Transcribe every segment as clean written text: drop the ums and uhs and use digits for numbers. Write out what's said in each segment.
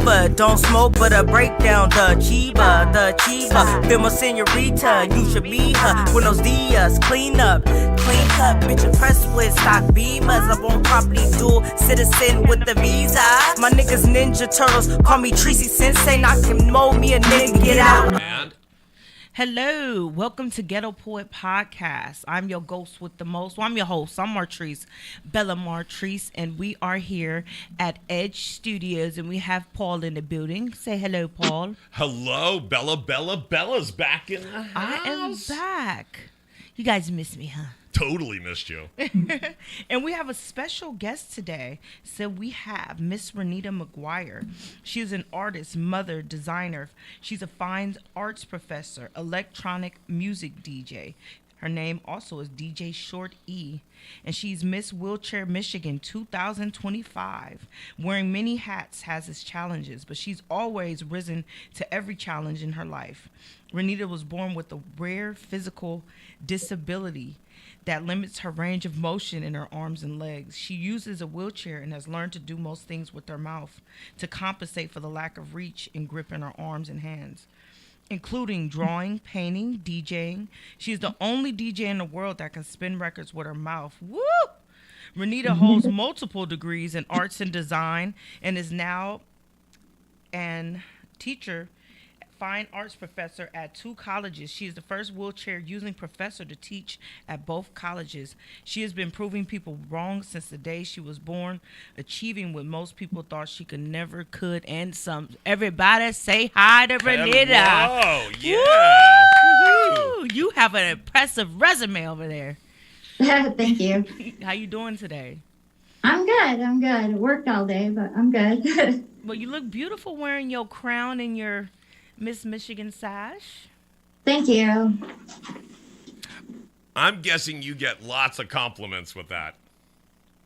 sativa. Don't smoke, but a breakdown. The chiba. Feel my senorita. You should be her. Buenos dias. Clean up, bitch, impressed with stock beamers. I won't property dual citizen with the visa. My niggas Ninja Turtles, call me Tracy Sensei. Knock him, mold me a nigga, get out. Hello, welcome to Ghetto Poet Podcast. I'm your ghost with the most. Well, I'm your host. I'm Martrice, Bella Martrice, and we are here at Edge Studios, and we have Paul in the building. Say hello, Paul. Hello, Bella's back in the house. I am back. You guys miss me, huh? Totally missed you. And we have a special guest today. So we have Miss Rynita McGuire. She is an artist, mother, designer. She's a fine arts professor, electronic music DJ. Her name also is DJ Short E. And she's Miss Wheelchair Michigan 2025. Wearing many hats has its challenges, but she's always risen to every challenge in her life. Rynita was born with a rare physical disability that limits her range of motion in her arms and legs. She uses a wheelchair and has learned to do most things with her mouth to compensate for the lack of reach and grip in her arms and hands, including drawing, painting, DJing. She's the only DJ in the world that can spin records with her mouth. Woo! Rynita holds multiple degrees in arts and design and is now an teacher, fine arts professor at 2 colleges. She is the first wheelchair-using professor to teach at both colleges. She has been proving people wrong since the day she was born, achieving what most people thought she could, and some. Everybody say hi to Rynita. Whoa, yeah. Woo! You have an impressive resume over there. Thank you. How you doing today? I'm good. I worked all day, but I'm good. Well, you look beautiful wearing your crown and your Miss Michigan sash. Thank you. I'm guessing you get lots of compliments with that.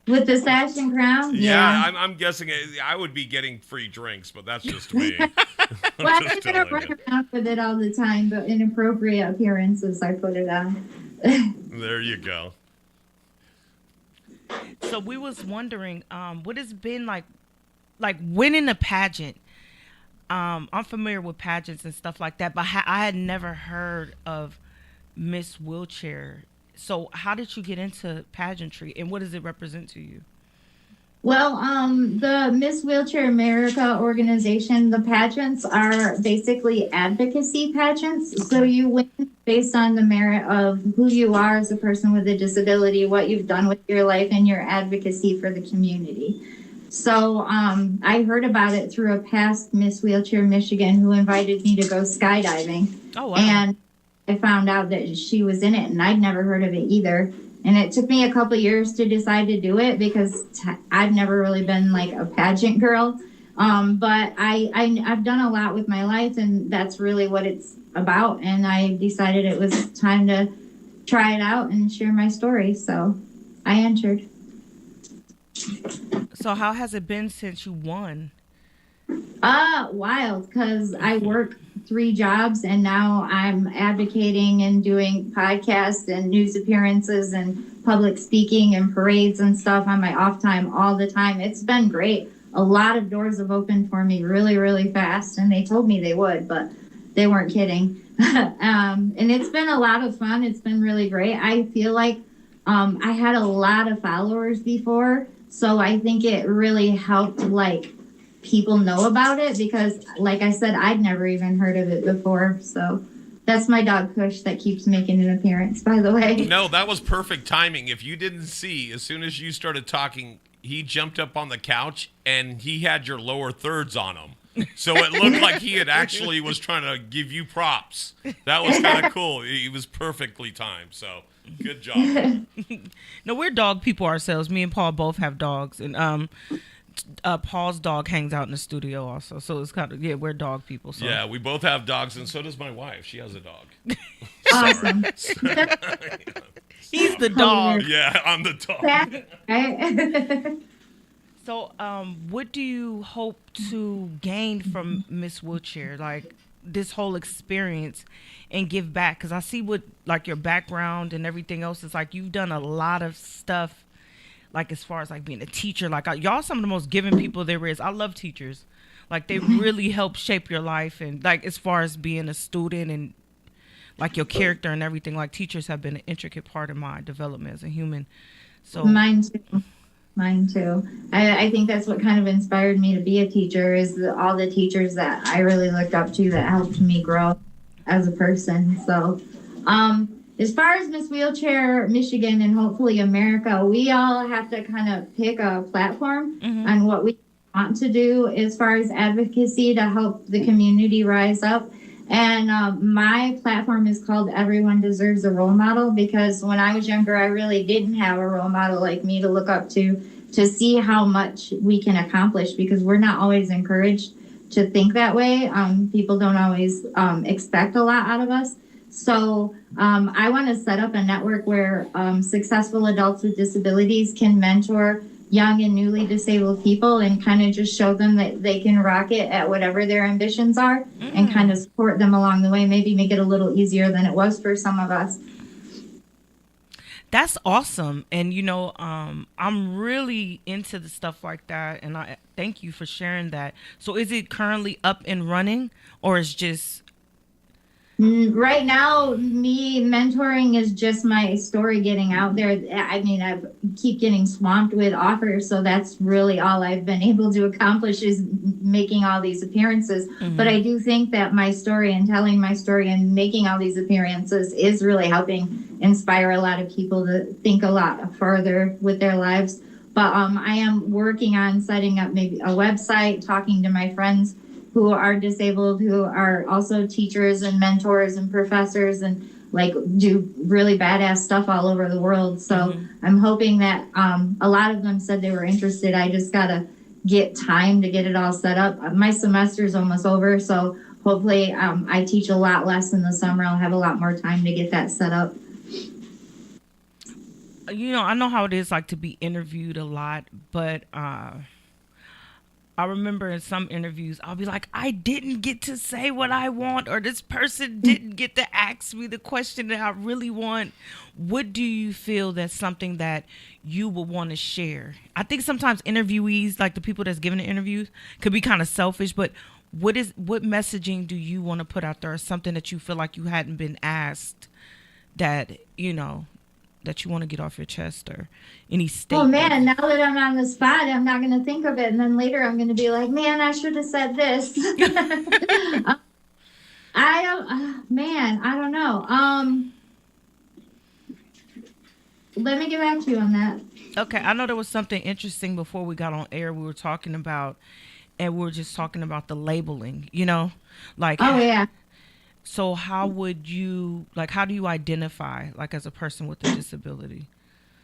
With the sash and crown? Yeah. I'm guessing I would be getting free drinks, but that's just me. Well, I don't run around with it all the time, but in appropriate appearances, I put it on. There you go. So we was wondering, what has been like winning a pageant. I'm familiar with pageants and stuff like that, but I had never heard of Miss Wheelchair. So how did you get into pageantry, and what does it represent to you? Well, the Miss Wheelchair America organization, the pageants are basically advocacy pageants. So you win based on the merit of who you are as a person with a disability, what you've done with your life, and your advocacy for the community. So I heard about it through a past Miss Wheelchair Michigan who invited me to go skydiving. Oh, wow. And I found out that she was in it, and I'd never heard of it either. And it took me a couple years to decide to do it because I've never really been like a pageant girl. But I've done a lot with my life, and that's really what it's about. And I decided it was time to try it out and share my story. So I entered. So how has it been since you won? Wild, because I work 3 jobs and now I'm advocating and doing podcasts and news appearances and public speaking and parades and stuff on my off time all the time. It's been great. A lot of doors have opened for me really, really fast, and they told me they would, but they weren't kidding. And it's been a lot of fun. It's been really great. I feel like I had a lot of followers before, so I think it really helped like people know about it because, like I said, I'd never even heard of it before. So that's my dog Kush that keeps making an appearance, by the way. No, that was perfect timing. If you didn't see, as soon as you started talking, he jumped up on the couch and he had your lower thirds on him. So it looked like he had actually was trying to give you props. That was kind of cool. He was perfectly timed. So good job. No, we're dog people ourselves. Me and Paul both have dogs, and Paul's dog hangs out in the studio also. So it's kind of, we're dog people. So. Yeah, we both have dogs, and so does my wife. She has a dog. Awesome. He's the dog. Yeah, I'm the dog. So, what do you hope to gain from Miss Wheelchair, like this whole experience, and give back? Because I see what, like, your background and everything else is like. You've done a lot of stuff, like as far as like being a teacher. Like y'all, some of the most giving people there is. I love teachers. Like they really help shape your life, and like as far as being a student and like your character and everything. Like teachers have been an intricate part of my development as a human. So Mine too. Mine too. I think that's what kind of inspired me to be a teacher is all the teachers that I really looked up to that helped me grow as a person. So, as far as Miss Wheelchair Michigan and hopefully America, we all have to kind of pick a platform on what we want to do as far as advocacy to help the community rise up. And my platform is called Everyone Deserves a Role Model, because when I was younger, I really didn't have a role model like me to look up to see how much we can accomplish, because we're not always encouraged to think that way. People don't always expect a lot out of us. So I want to set up a network where successful adults with disabilities can mentor young and newly disabled people and kind of just show them that they can rock it at whatever their ambitions are and kind of support them along the way, maybe make it a little easier than it was for some of us. that's awesome. And you know, I'm really into the stuff like that, and I thank you for sharing that. So is it currently up and running, or is just Right now, me mentoring is just my story getting out there. I mean, I keep getting swamped with offers, so that's really all I've been able to accomplish is making all these appearances. But I do think that my story and telling my story and making all these appearances is really helping inspire a lot of people to think a lot further with their lives. But I am working on setting up maybe a website, talking to my friends who are disabled, who are also teachers and mentors and professors and like do really badass stuff all over the world. So I'm hoping that a lot of them said they were interested. I just gotta get time to get it all set up. My semester's almost over, so hopefully I teach a lot less in the summer. I'll have a lot more time to get that set up. you know, I know how it is like to be interviewed a lot, but I remember in some interviews, I'll be like, I didn't get to say what I want, or this person didn't get to ask me the question that I really want. What do you feel that's something that you would want to share? I think sometimes interviewees, like the people that's giving the interviews, could be kind of selfish, but what messaging do you want to put out there, or something that you feel like you hadn't been asked that, you know, that you want to get off your chest, or any statement? Oh man, now that I'm on the spot, I'm not going to think of it. And then later I'm going to be like, man, I should have said this. I don't know. Let me get back to you on that. Okay, I know there was something interesting before we got on air we were talking about, and we were just talking about the labeling, you know? Like, oh yeah. So how do you identify like as a person with a disability?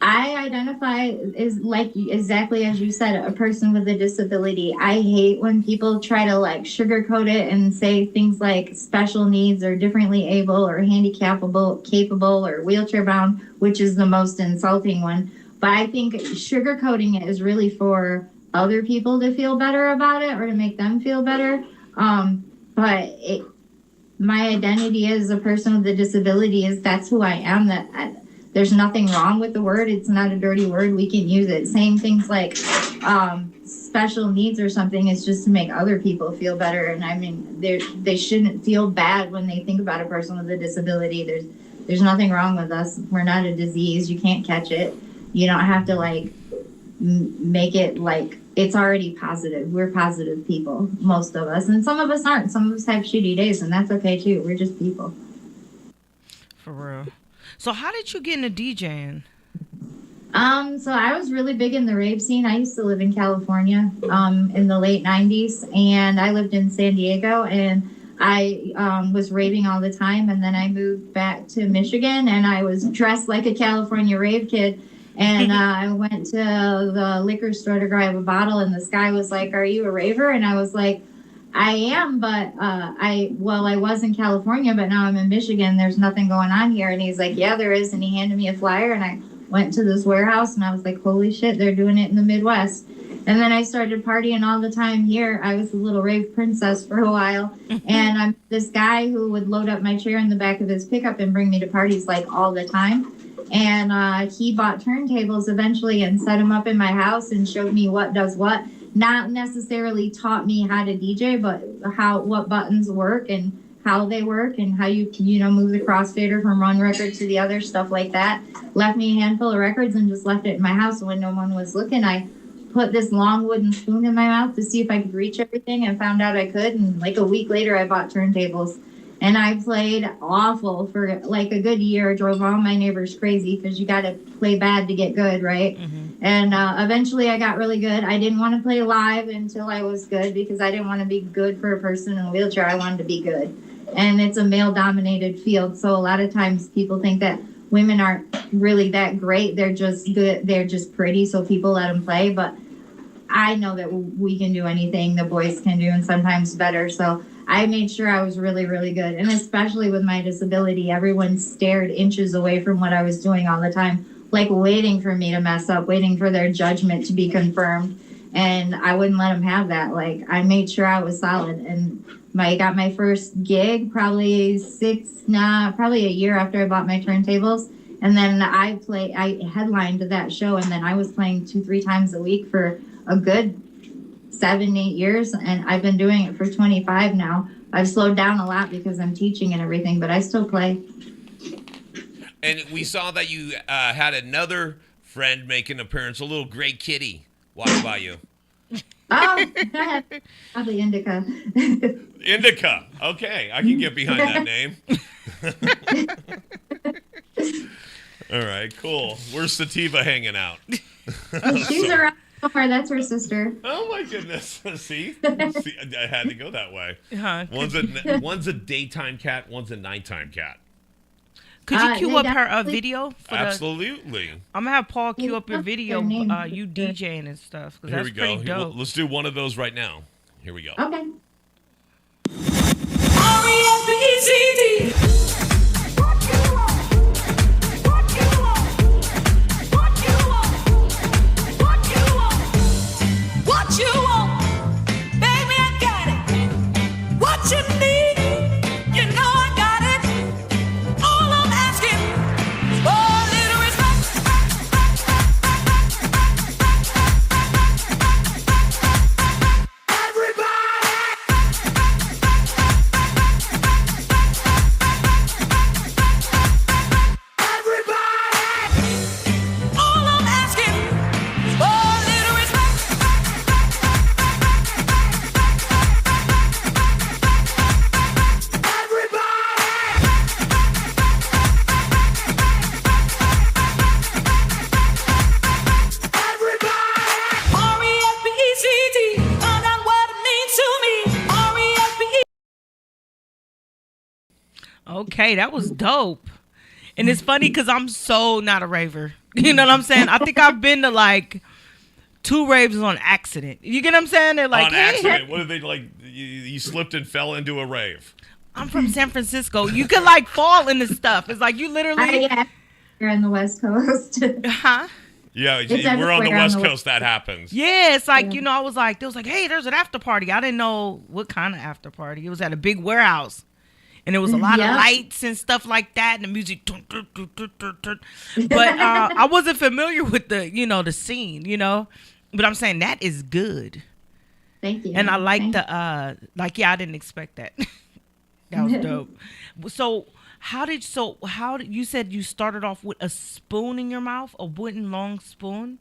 I identify as like exactly as you said, a person with a disability. I hate when people try to like sugarcoat it and say things like special needs or differently able or handicapable, capable or wheelchair bound, which is the most insulting one. But I think sugarcoating it is really for other people to feel better about it or to make them feel better. My identity as a person with a disability is that's who I am. There's nothing wrong with the word. It's not a dirty word. We can use it. Same things like special needs or something is just to make other people feel better. And I mean, they shouldn't feel bad when they think about a person with a disability. There's nothing wrong with us. We're not a disease. You can't catch it. You don't have to like make it like it's already positive. We're positive people, most of us. And some of us aren't. Some of us have shitty days, and that's okay too. We're just people. For real. So how did you get into DJing? So I was really big in the rave scene. I used to live in California in the late 90s, and I lived in San Diego, and I was raving all the time. And then I moved back to Michigan, and I was dressed like a California rave kid. And I went to the liquor store to grab a bottle, and this guy was like, "Are you a raver?" And I was like, "I am, but I was in California, but now I'm in Michigan. There's nothing going on here." And he's like, "Yeah, there is." And he handed me a flyer, and I went to this warehouse, and I was like, "Holy shit, they're doing it in the Midwest." And then I started partying all the time here. I was a little rave princess for a while. And I'm this guy who would load up my chair in the back of his pickup and bring me to parties like all the time. And he bought turntables eventually and set them up in my house and showed me what does what. not necessarily taught me how to DJ, but what buttons work and how they work and how you can, move the crossfader from one record to the other, stuff like that. Left me a handful of records and just left it in my house. And when no one was looking, I put this long wooden spoon in my mouth to see if I could reach everything, and found out I could. And like a week later, I bought turntables. And I played awful for like a good year, drove all my neighbors crazy because you got to play bad to get good, right? Mm-hmm. And eventually I got really good. I didn't want to play live until I was good because I didn't want to be good for a person in a wheelchair. I wanted to be good. And it's a male-dominated field, so a lot of times people think that women aren't really that great. They're just good. They're just pretty, so people let them play. But I know that we can do anything the boys can do, and sometimes better. So I made sure I was really, really good. And especially with my disability, everyone stared inches away from what I was doing all the time, like waiting for me to mess up, waiting for their judgment to be confirmed. And I wouldn't let them have that. Like, I made sure I was solid. And I got my first gig probably a year after I bought my turntables. And then I headlined that show, and then I was playing 2-3 times a week for a good 7-8 years, and I've been doing it for 25 now. I've slowed down a lot because I'm teaching and everything, but I still play. And we saw that you had another friend make an appearance, a little gray kitty, walk by you. Oh, probably Indica. Indica. Okay, I can get behind that name. All right, cool. Where's Sativa hanging out? She's around somewhere. That's her sister. Oh my goodness! See, I had to go that way. Huh. One's a daytime cat. One's a nighttime cat. Could you cue up her video? Absolutely. I'm gonna have Paul cue up your video. You DJing and stuff. Here we go. Pretty dope. Let's do one of those right now. Here we go. Okay. R-E-S-P-E-C-T. What you want, baby, I got it. What you need, you know I got it. All I'm asking for a little respect. All I'm asking for a little respect. R-E-S-P-E-C-T, find out what it means to me. R-E-S-P-E. Okay, that was dope. And it's funny because I'm so not a raver. You know what I'm saying? I think I've been to like 2 raves on accident. You get what I'm saying? They're like, On hey, accident. What did they like? You slipped and fell into a rave. I'm from San Francisco. You could like fall into stuff. It's like you literally. Yeah, you're on the West Coast. Huh? Yeah, It's we're on the everywhere West on the Coast. That happens. Yeah, it's like, I was like, they was like, hey, there's an after party. I didn't know what kind of after party. It was at a big warehouse. And there was a lot of lights and stuff like that, and the music. But I wasn't familiar with the, the scene, But I'm saying that is good. Thank you. And I like I didn't expect that. That was dope. So how did you said you started off with a spoon in your mouth, a wooden long spoon?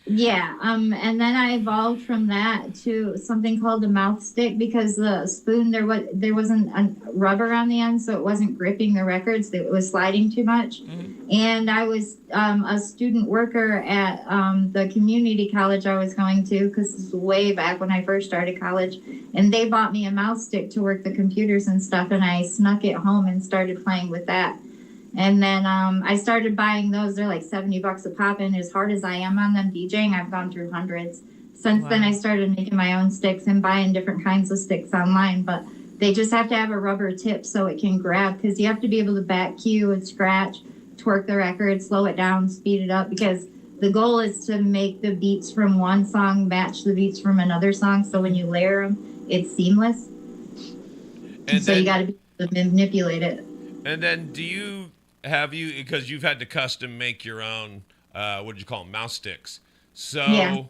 Yeah, and then I evolved from that to something called a mouth stick because the spoon there wasn't a rubber on the end, so it wasn't gripping the records. It was sliding too much. Mm-hmm. And I was a student worker at the community college I was going to, because this was way back when I first started college, and they bought me a mouth stick to work the computers and stuff, and I snuck it home and started playing with that. And then I started buying those. They're like $70 a pop. And as hard as I am on them DJing, I've gone through hundreds. Since then, I started making my own sticks and buying different kinds of sticks online. But they just have to have a rubber tip so it can grab, because you have to be able to back cue and scratch, twerk the record, slow it down, speed it up, because the goal is to make the beats from one song match the beats from another song. So when you layer them, it's seamless. And so you got to be able to manipulate it. And then because you've had to custom make your own, what did you call them, mouse sticks. So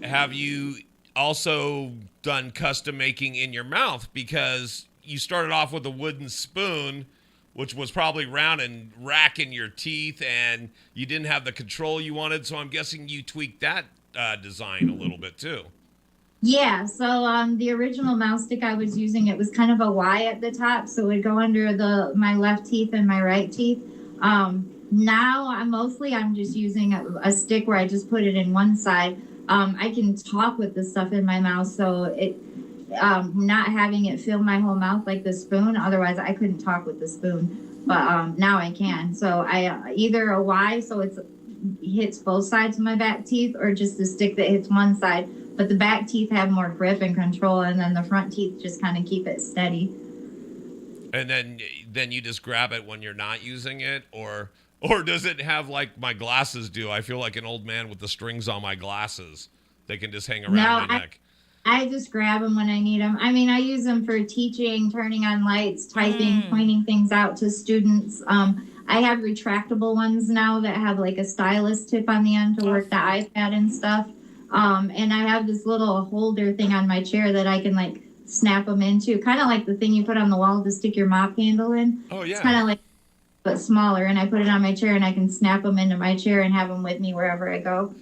have you also done custom making in your mouth? Because you started off with a wooden spoon, which was probably round and racking your teeth, and you didn't have the control you wanted. So I'm guessing you tweaked that design a little bit too. Yeah, so the original mouse stick I was using, it was kind of a Y at the top, so it would go under my left teeth and my right teeth. Now I'm just using a stick where I just put it in one side. I can talk with the stuff in my mouth, so it not having it fill my whole mouth like the spoon. Otherwise, I couldn't talk with the spoon, but now I can. So I either a Y, so it hits both sides of my back teeth, or just a stick that hits one side. But the back teeth have more grip and control, and then the front teeth just kind of keep it steady. And then you just grab it when you're not using it, or does it have like my glasses do? I feel like an old man with the strings on my glasses. They can just hang around my neck. I just grab them when I need them. I mean, I use them for teaching, turning on lights, typing, pointing things out to students. I have retractable ones now that have like a stylus tip on the end to work the iPad and stuff. And I have this little holder thing on my chair that I can like snap them into, kind of like the thing you put on the wall to stick your mop handle in. Oh, yeah. It's kind of like, but smaller. And I put it on my chair and I can snap them into my chair and have them with me wherever I go.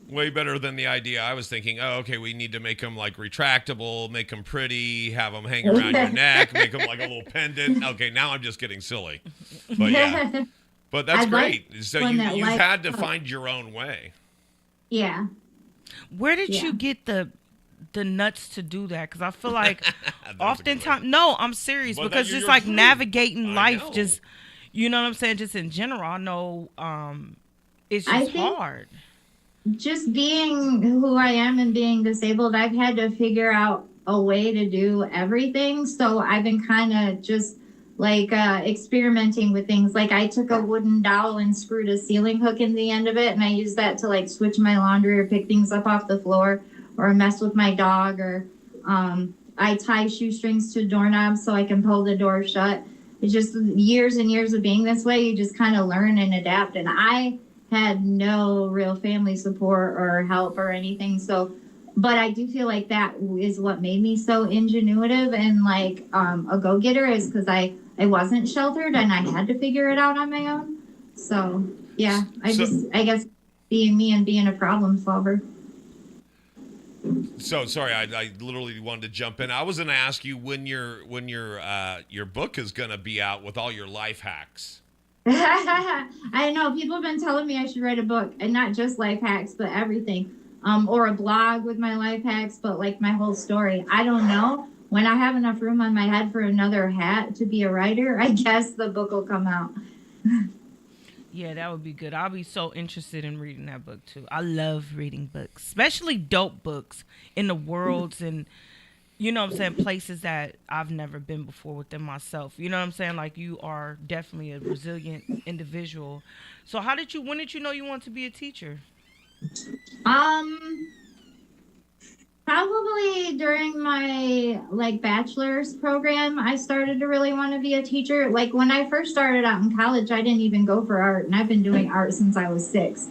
Way better than the idea I was thinking. Oh, okay, we need to make them like retractable, make them pretty, have them hang around your neck, make them like a little pendant. Okay, now I'm just getting silly. But yeah, but that's great. So you had to find your own way. Yeah. Where did you get the nuts to do that? Because I feel like oftentimes, no, I'm serious, well, because it's like navigating life, just, you know what I'm saying? Just in general, I know it's just hard. Just being who I am and being disabled, I've had to figure out a way to do everything. So I've been kind of just like experimenting with things. Like I took a wooden dowel and screwed a ceiling hook in the end of it, and I used that to like switch my laundry or pick things up off the floor or mess with my dog, or I tie shoestrings to doorknobs so I can pull the door shut. It's just years and years of being this way. You just kind of learn and adapt. And I had no real family support or help or anything. So, but I do feel like that is what made me so ingenuitive and like a go-getter, is because I wasn't sheltered and I had to figure it out on my own. So yeah, I guess being me and being a problem solver. So sorry, I literally wanted to jump in. I was going to ask you when your book is going to be out with all your life hacks. I know people have been telling me I should write a book, and not just life hacks, but everything, or a blog with my life hacks, but like my whole story. I don't know. When I have enough room on my head for another hat to be a writer, I guess the book will come out. Yeah, that would be good. I'll be so interested in reading that book too. I love reading books, especially dope books in the worlds and, you know what I'm saying, places that I've never been before within myself. You know what I'm saying? Like, you are definitely a resilient individual. So when did you know you wanted to be a teacher? Probably during my like bachelor's program, I started to really want to be a teacher. Like when I first started out in college, I didn't even go for art, and I've been doing art since I was 6.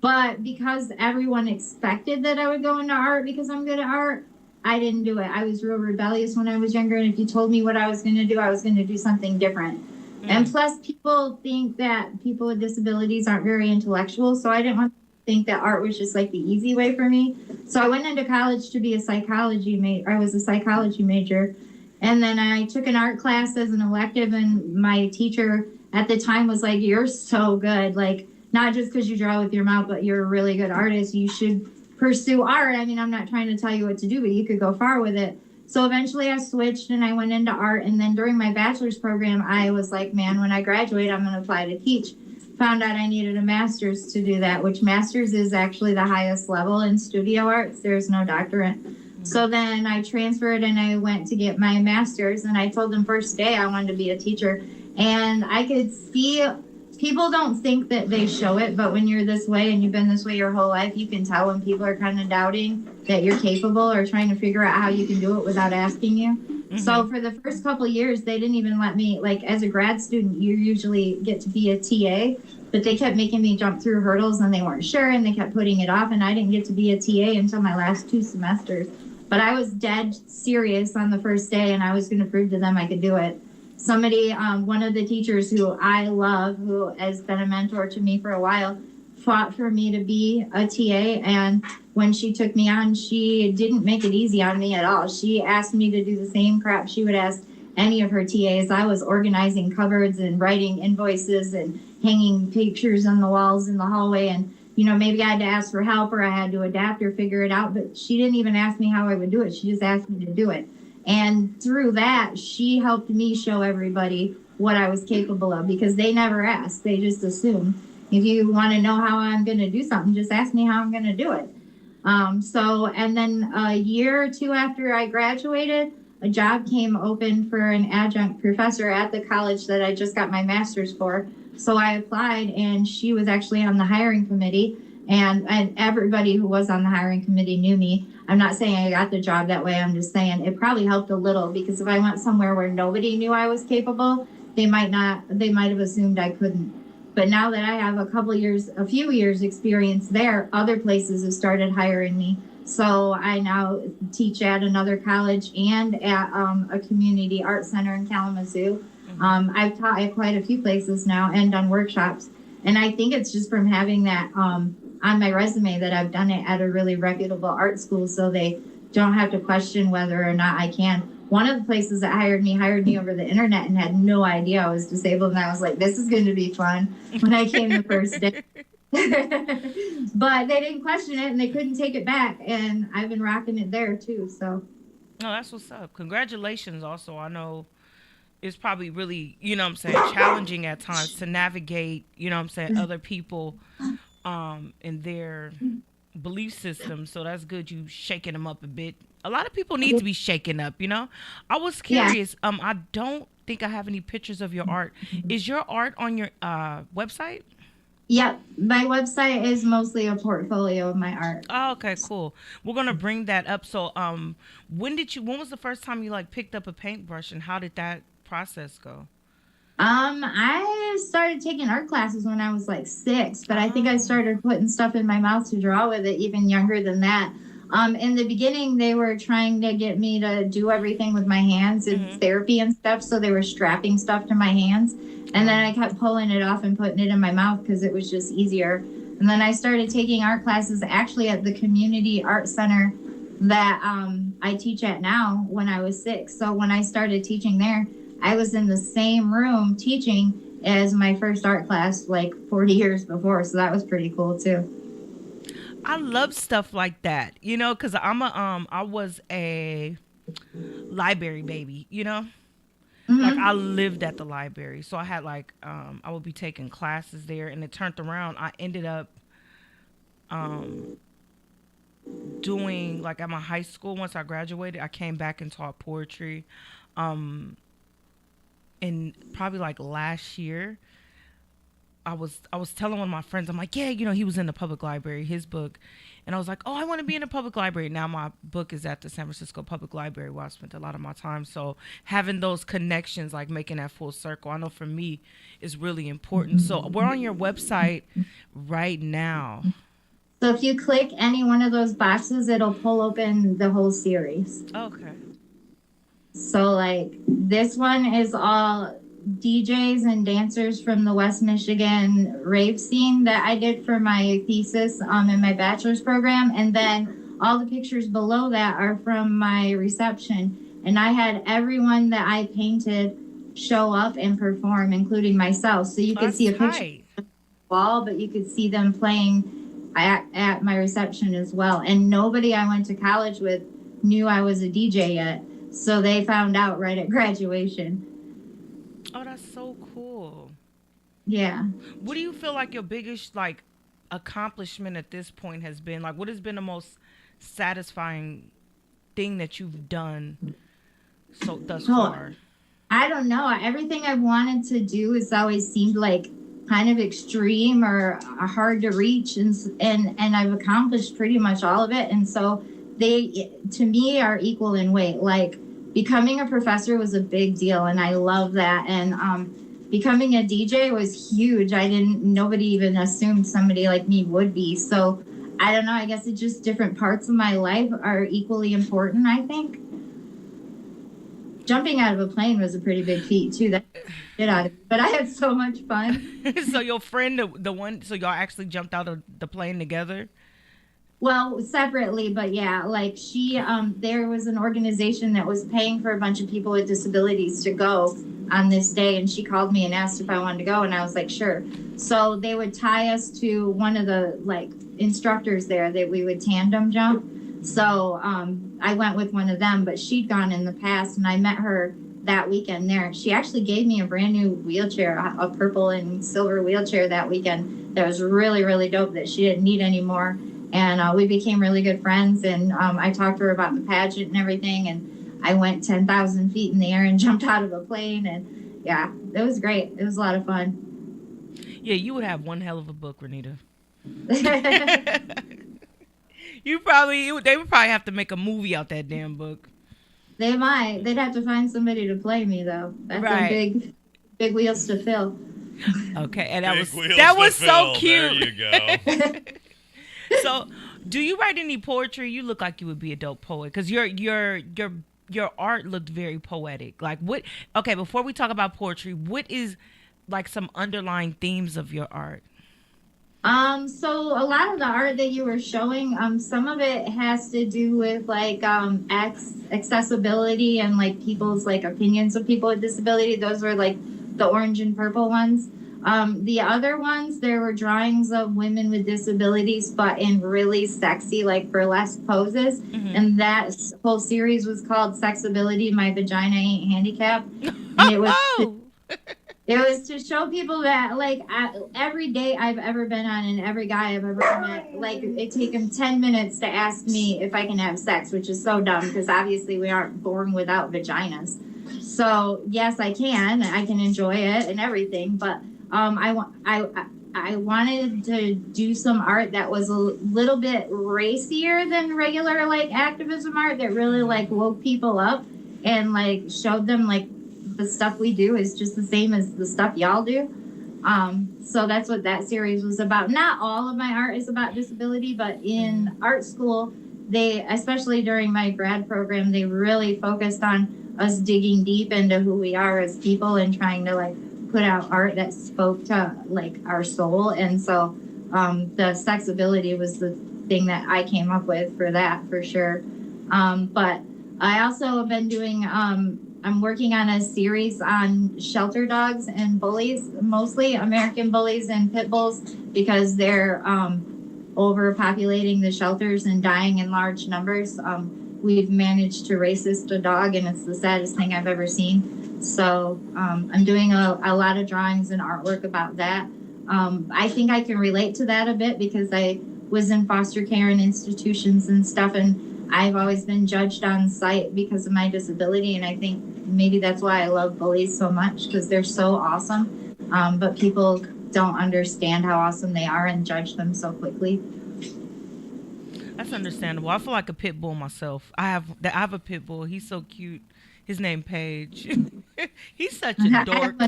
But because everyone expected that I would go into art because I'm good at art, I didn't do it. I was real rebellious when I was younger, and if you told me what I was going to do, I was going to do something different. And plus, people think that people with disabilities aren't very intellectual, so I didn't want to think that art was just like the easy way for me. So I went into college to be a psychology major. I was a psychology major, and then I took an art class as an elective, and my teacher at the time was like, "You're so good, like not just because you draw with your mouth, but you're a really good artist. You should pursue art. I mean, I'm not trying to tell you what to do, but you could go far with it." So eventually I switched and I went into art. And then during my bachelor's program, I was like, man, when I graduate, I'm going to apply to teach. Found out I needed a master's to do that, which master's is actually the highest level in studio arts. There's no doctorate. So then I transferred and I went to get my master's, and I told them first day I wanted to be a teacher. And I could see people don't think that they show it, but when you're this way and you've been this way your whole life, you can tell when people are kind of doubting that you're capable or trying to figure out how you can do it without asking you. So for the first couple of years, they didn't even let me, like, as a grad student, you usually get to be a TA, but they kept making me jump through hurdles and they weren't sure and they kept putting it off. And I didn't get to be a TA until my last 2 semesters. But I was dead serious on the first day and I was going to prove to them I could do it. Somebody, one of the teachers who I love, who has been a mentor to me for a while, fought for me to be a TA, and when she took me on, she didn't make it easy on me at all. She asked me to do the same crap she would ask any of her TAs. I was organizing cupboards and writing invoices and hanging pictures on the walls in the hallway, and maybe I had to ask for help or I had to adapt or figure it out, but she didn't even ask me how I would do it. She just asked me to do it. And through that, she helped me show everybody what I was capable of, because they never asked. They just assumed. If you want to know how I'm going to do something, just ask me how I'm going to do it. And then a year or 2 after I graduated, a job came open for an adjunct professor at the college that I just got my master's for. So I applied, and she was actually on the hiring committee, and everybody who was on the hiring committee knew me. I'm not saying I got the job that way. I'm just saying it probably helped a little, because if I went somewhere where nobody knew I was capable, they might have assumed I couldn't. But now that I have a few years experience there, other places have started hiring me. So I now teach at another college and at a community art center in Kalamazoo. I've taught at quite a few places now and done workshops. And I think it's just from having that on my resume that I've done it at a really reputable art school, so they don't have to question whether or not I can. One of the places that hired me over the internet and had no idea I was disabled. And I was like, this is going to be fun when I came the first day. But they didn't question it and they couldn't take it back. And I've been rocking it there too. So. Oh, that's what's up. Congratulations. Also, I know it's probably really, challenging at times to navigate, other people in their belief system. So that's good. You shaking them up a bit. A lot of people need to be shaken up, I was curious. Yeah. I don't think I have any pictures of your art. Is your art on your website? Yep. My website is mostly a portfolio of my art. Oh, okay, cool. We're going to bring that up. So when was the first time you picked up a paintbrush, and how did that process go? I started taking art classes when I was 6, but I think I started putting stuff in my mouth to draw with it even younger than that. In the beginning, they were trying to get me to do everything with my hands in therapy and stuff, so they were strapping stuff to my hands. And then I kept pulling it off and putting it in my mouth because it was just easier. And then I started taking art classes actually at the community art center that I teach at now when I was 6. So when I started teaching there, I was in the same room teaching as my first art class 40 years before. So that was pretty cool too. I love stuff like that, because I was a library baby, I lived at the library. So I had I would be taking classes there, and it turned around. I ended up doing at my high school. Once I graduated, I came back and taught poetry. And probably last year, I was telling one of my friends, I'm like, yeah, he was in the public library, his book. And I was like, oh, I want to be in the public library. Now my book is at the San Francisco Public Library, where I spent a lot of my time. So having those connections, making that full circle, I know for me is really important. So we're on your website right now. So if you click any one of those boxes, it'll pull open the whole series. Okay. So this one is all DJs and dancers from the West Michigan rave scene that I did for my thesis in my bachelor's program. And then all the pictures below that are from my reception. And I had everyone that I painted show up and perform, including myself. So you could see a picture on the wall, but you could see them playing at my reception as well. And nobody I went to college with knew I was a DJ yet. So they found out right at graduation. Oh, that's so cool. Yeah. What do you feel your biggest accomplishment at this point has been? What has been the most satisfying thing that you've done thus far? I don't know. Everything I've wanted to do has always seemed kind of extreme or hard to reach, and I've accomplished pretty much all of it. And so they, to me, are equal in weight. becoming a professor was a big deal, and I love that. And becoming a DJ was huge. Nobody even assumed somebody like me would be. So I don't know. I guess it's just different parts of my life are equally important, I think. Jumping out of a plane was a pretty big feat too. That shit out of it. But I had so much fun. So your friend, the one, so y'all actually jumped out of the plane together? Well, separately, but yeah, like she, there was an organization that was paying for a bunch of people with disabilities to go on this day, and she called me and asked if I wanted to go, and I was like, sure. So they would tie us to one of the like instructors there that we would tandem jump. So I went with one of them, but she'd gone in the past, and I met her that weekend there. She actually gave me a brand new wheelchair, a purple and silver wheelchair that weekend that was really, really dope that she didn't need anymore. And we became really good friends, and I talked to her about the pageant and everything, and I went 10,000 feet in the air and jumped out of a plane, and yeah, it was great. It was a lot of fun. Yeah, you would have one hell of a book, Rynita. They would probably have to make a movie out that damn book. They might. They'd have to find somebody to play me, though. That's right. a big wheels to fill. Okay, and Big wheels that to was so fill. cute. There you go. So, do you write any poetry? You look like you would be a dope poet because your art looked very poetic. Like what? Okay, before we talk about poetry, what is like some underlying themes of your art? So a lot of the art that you were showing, some of it has to do with like accessibility and like people's like opinions of people with disability. Those were like the orange and purple ones. The other ones, there were drawings of women with disabilities, but in really sexy, like burlesque poses. Mm-hmm. And that whole series was called Sexability, My Vagina Ain't Handicapped. And it was to show people that, like, every day I've ever been on and every guy I've ever met, like, it take him 10 minutes to ask me if I can have sex, which is so dumb because obviously we aren't born without vaginas. So, yes, I can enjoy it and everything, but I wanted to do some art that was a little bit racier than regular, like, activism art that really, like, woke people up and, like, showed them, like, the stuff we do is just the same as the stuff y'all do. So that's what that series was about. Not all of my art is about disability, but in art school, they, especially during my grad program, they really focused on us digging deep into who we are as people and trying to like put out art that spoke to like our soul. And so the sexability was the thing that I came up with for that, for sure. But I also have been doing I'm working on a series on shelter dogs and bullies, mostly American bullies and pit bulls, because they're overpopulating the shelters and dying in large numbers. We've managed to racist a dog, and it's the saddest thing I've ever seen. So I'm doing a lot of drawings and artwork about that. I think I can relate to that a bit because I was in foster care and institutions and stuff, and I've always been judged on sight because of my disability, and I think maybe that's why I love bullies so much, because they're so awesome, but people don't understand how awesome they are and judge them so quickly. That's understandable. I feel like a pit bull myself. I have a pit bull. He's so cute. His name Paige. He's such a dork.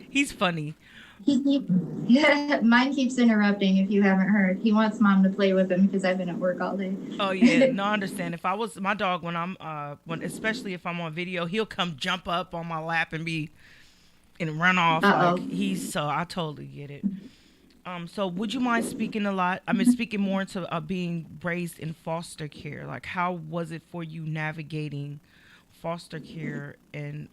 He's funny. Mine keeps interrupting. If you haven't heard, he wants mom to play with him because I've been at work all day. Oh yeah, no, I understand. If I was my dog, when I'm especially if I'm on video, he'll come jump up on my lap and run off. Like, I totally get it. So would you mind speaking speaking more into being raised in foster care? Like, how was it for you navigating foster care and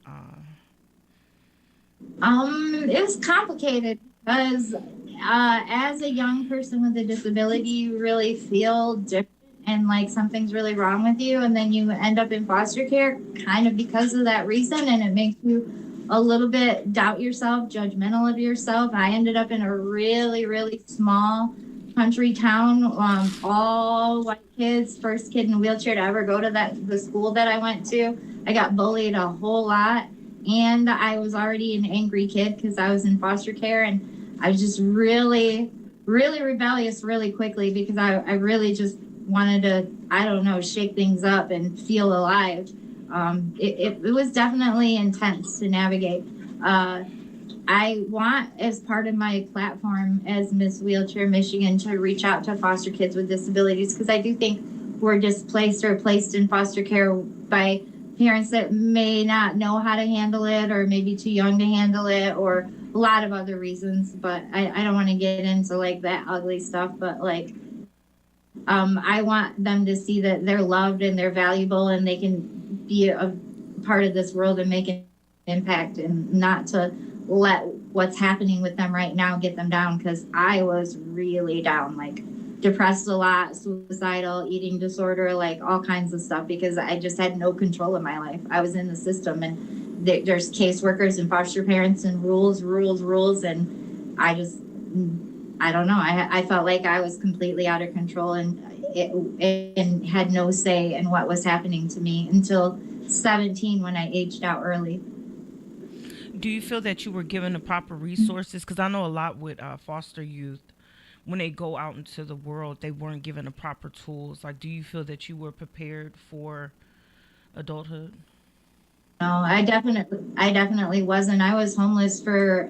it was complicated because as a young person with a disability, you really feel different and like something's really wrong with you, and then you end up in foster care kind of because of that reason, and it makes you a little bit doubt yourself, judgmental of yourself. I ended up in a really, really small country town, all white kids, first kid in a wheelchair to ever go to the school that I went to. I got bullied a whole lot, and I was already an angry kid because I was in foster care, and I was just really, really rebellious really quickly because I really just wanted to, I don't know, shake things up and feel alive. it was definitely intense to navigate. I want, as part of my platform as Miss Wheelchair Michigan, to reach out to foster kids with disabilities, because I do think we're displaced or placed in foster care by parents that may not know how to handle it, or maybe too young to handle it, or a lot of other reasons. But I don't want to get into like that ugly stuff, but like I want them to see that they're loved and they're valuable and they can be a part of this world and make an impact, and not to let what's happening with them right now get them down, because I was really down, like depressed a lot, suicidal, eating disorder, like all kinds of stuff, because I just had no control of my life. I was in the system, and there's caseworkers and foster parents and rules, and I don't know. I felt like I was completely out of control, and it had no say in what was happening to me until 17, when I aged out early. Do you feel that you were given the proper resources? Because I know a lot with foster youth, when they go out into the world, they weren't given the proper tools. Like, do you feel that you were prepared for adulthood? No, I definitely wasn't. I was homeless for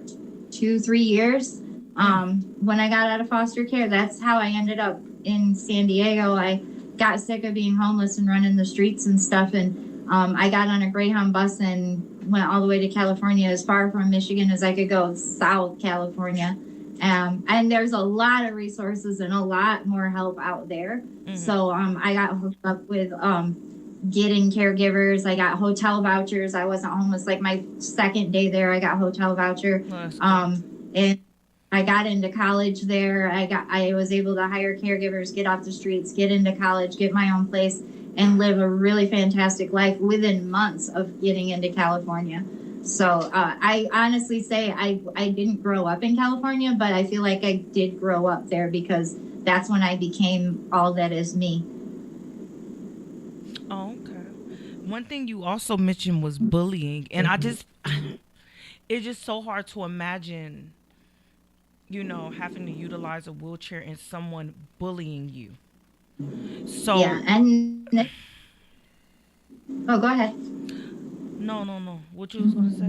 2-3 years. When I got out of foster care, that's how I ended up in San Diego. I got sick of being homeless and running the streets and stuff, and I got on a Greyhound bus and went all the way to California, as far from Michigan as I could go, South California. And there's a lot of resources and a lot more help out there. Mm-hmm. So I got hooked up with getting caregivers. I got hotel vouchers. I wasn't homeless. Like my second day there, I got hotel voucher. And I got into college there. I was able to hire caregivers, get off the streets, get into college, get my own place, and live a really fantastic life within months of getting into California. So I honestly say I didn't grow up in California, but I feel like I did grow up there, because that's when I became all that is me. Oh, okay. One thing you also mentioned was bullying, and it's just so hard to imagine, having to utilize a wheelchair and someone bullying you. So yeah, and go ahead. No. What you was gonna say?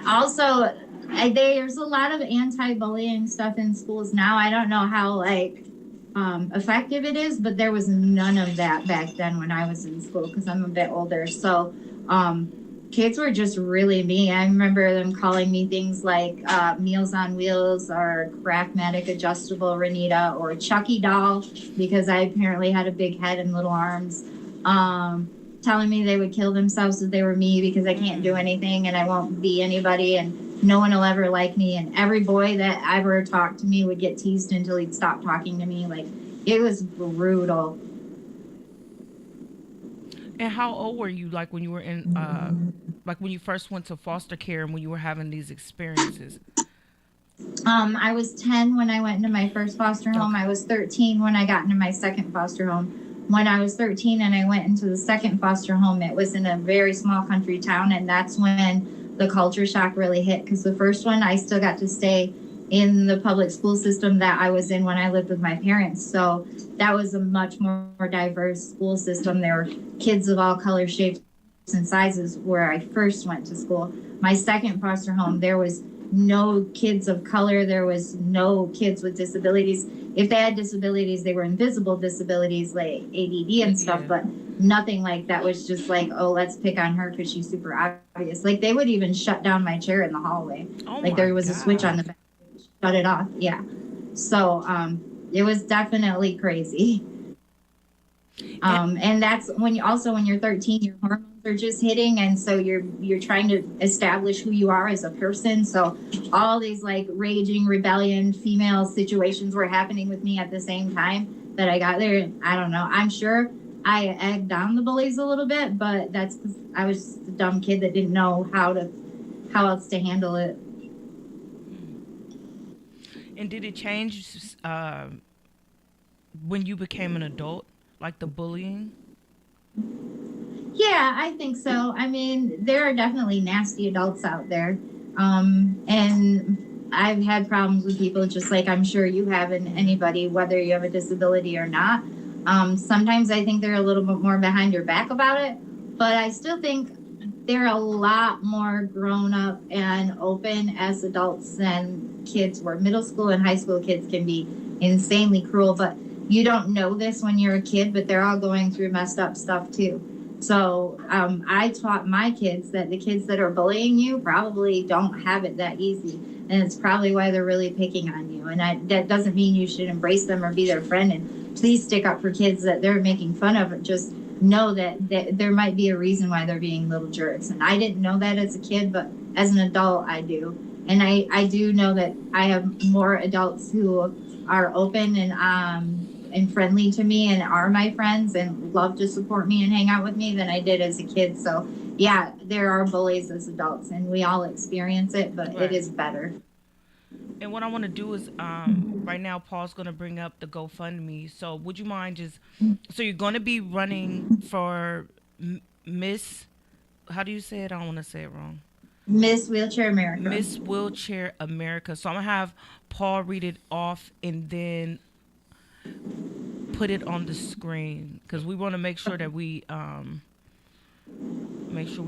Also, there's a lot of anti-bullying stuff in schools now. I don't know how effective it is, but there was none of that back then when I was in school, because I'm a bit older. So kids were just really mean. I remember them calling me things like Meals on Wheels, or Craftmatic Adjustable Rynita, or Chucky doll, because I apparently had a big head and little arms. Telling me they would kill themselves if they were me, because I can't do anything and I won't be anybody and no one will ever like me. And every boy that ever talked to me would get teased until he'd stop talking to me. Like, it was brutal. And how old were you, like when you were in, like when you first went to foster care and when you were having these experiences? I was 10 when I went into my first foster home. I was 13 when I got into my second foster home. When I was 13 and I went into the second foster home, it was in a very small country town, and that's when the culture shock really hit, because the first one, I still got to stay in the public school system that I was in when I lived with my parents. So that was a much more diverse school system. There were kids of all colors, shapes, and sizes where I first went to school. My second foster home, there was no kids of color. There was no kids with disabilities. If they had disabilities, they were invisible disabilities like ADD and stuff, but nothing like that was just like, oh, let's pick on her because she's super obvious. Like, they would even shut down my chair in the hallway. Like, there was a switch on the back, shut it off. Yeah. So it was definitely crazy. And that's when you're 13, your hormones are just hitting, and so you're trying to establish who you are as a person. So all these like raging rebellion female situations were happening with me at the same time that I got there. I don't know. I'm sure I egged on the bullies a little bit, but that's because I was just a dumb kid that didn't know how else to handle it. And did it change when you became an adult? Like the bullying? Yeah, I think so. I mean, there are definitely nasty adults out there. And I've had problems with people just like I'm sure you have, and anybody, whether you have a disability or not. Sometimes I think they're a little bit more behind your back about it, but I still think they're a lot more grown up and open as adults than kids were. Middle school and high school kids can be insanely cruel, but you don't know this when you're a kid, but they're all going through messed up stuff too. So I taught my kids that the kids that are bullying you probably don't have it that easy. And it's probably why they're really picking on you. And that doesn't mean you should embrace them or be their friend. And please stick up for kids that they're making fun of. Just know that there might be a reason why they're being little jerks. And I didn't know that as a kid, but as an adult, I do. And I do know that I have more adults who are open and friendly to me and are my friends and love to support me and hang out with me than I did as a kid. So yeah, there are bullies as adults and we all experience it, but Right. It is better. And what I want to do is, right now, Paul's going to bring up the GoFundMe. So would you mind so you're going to be running for Miss, how do you say it? I don't want to say it wrong. Miss Wheelchair America. Miss Wheelchair America. So I'm going to have Paul read it off and then put it on the screen because we want to make sure that we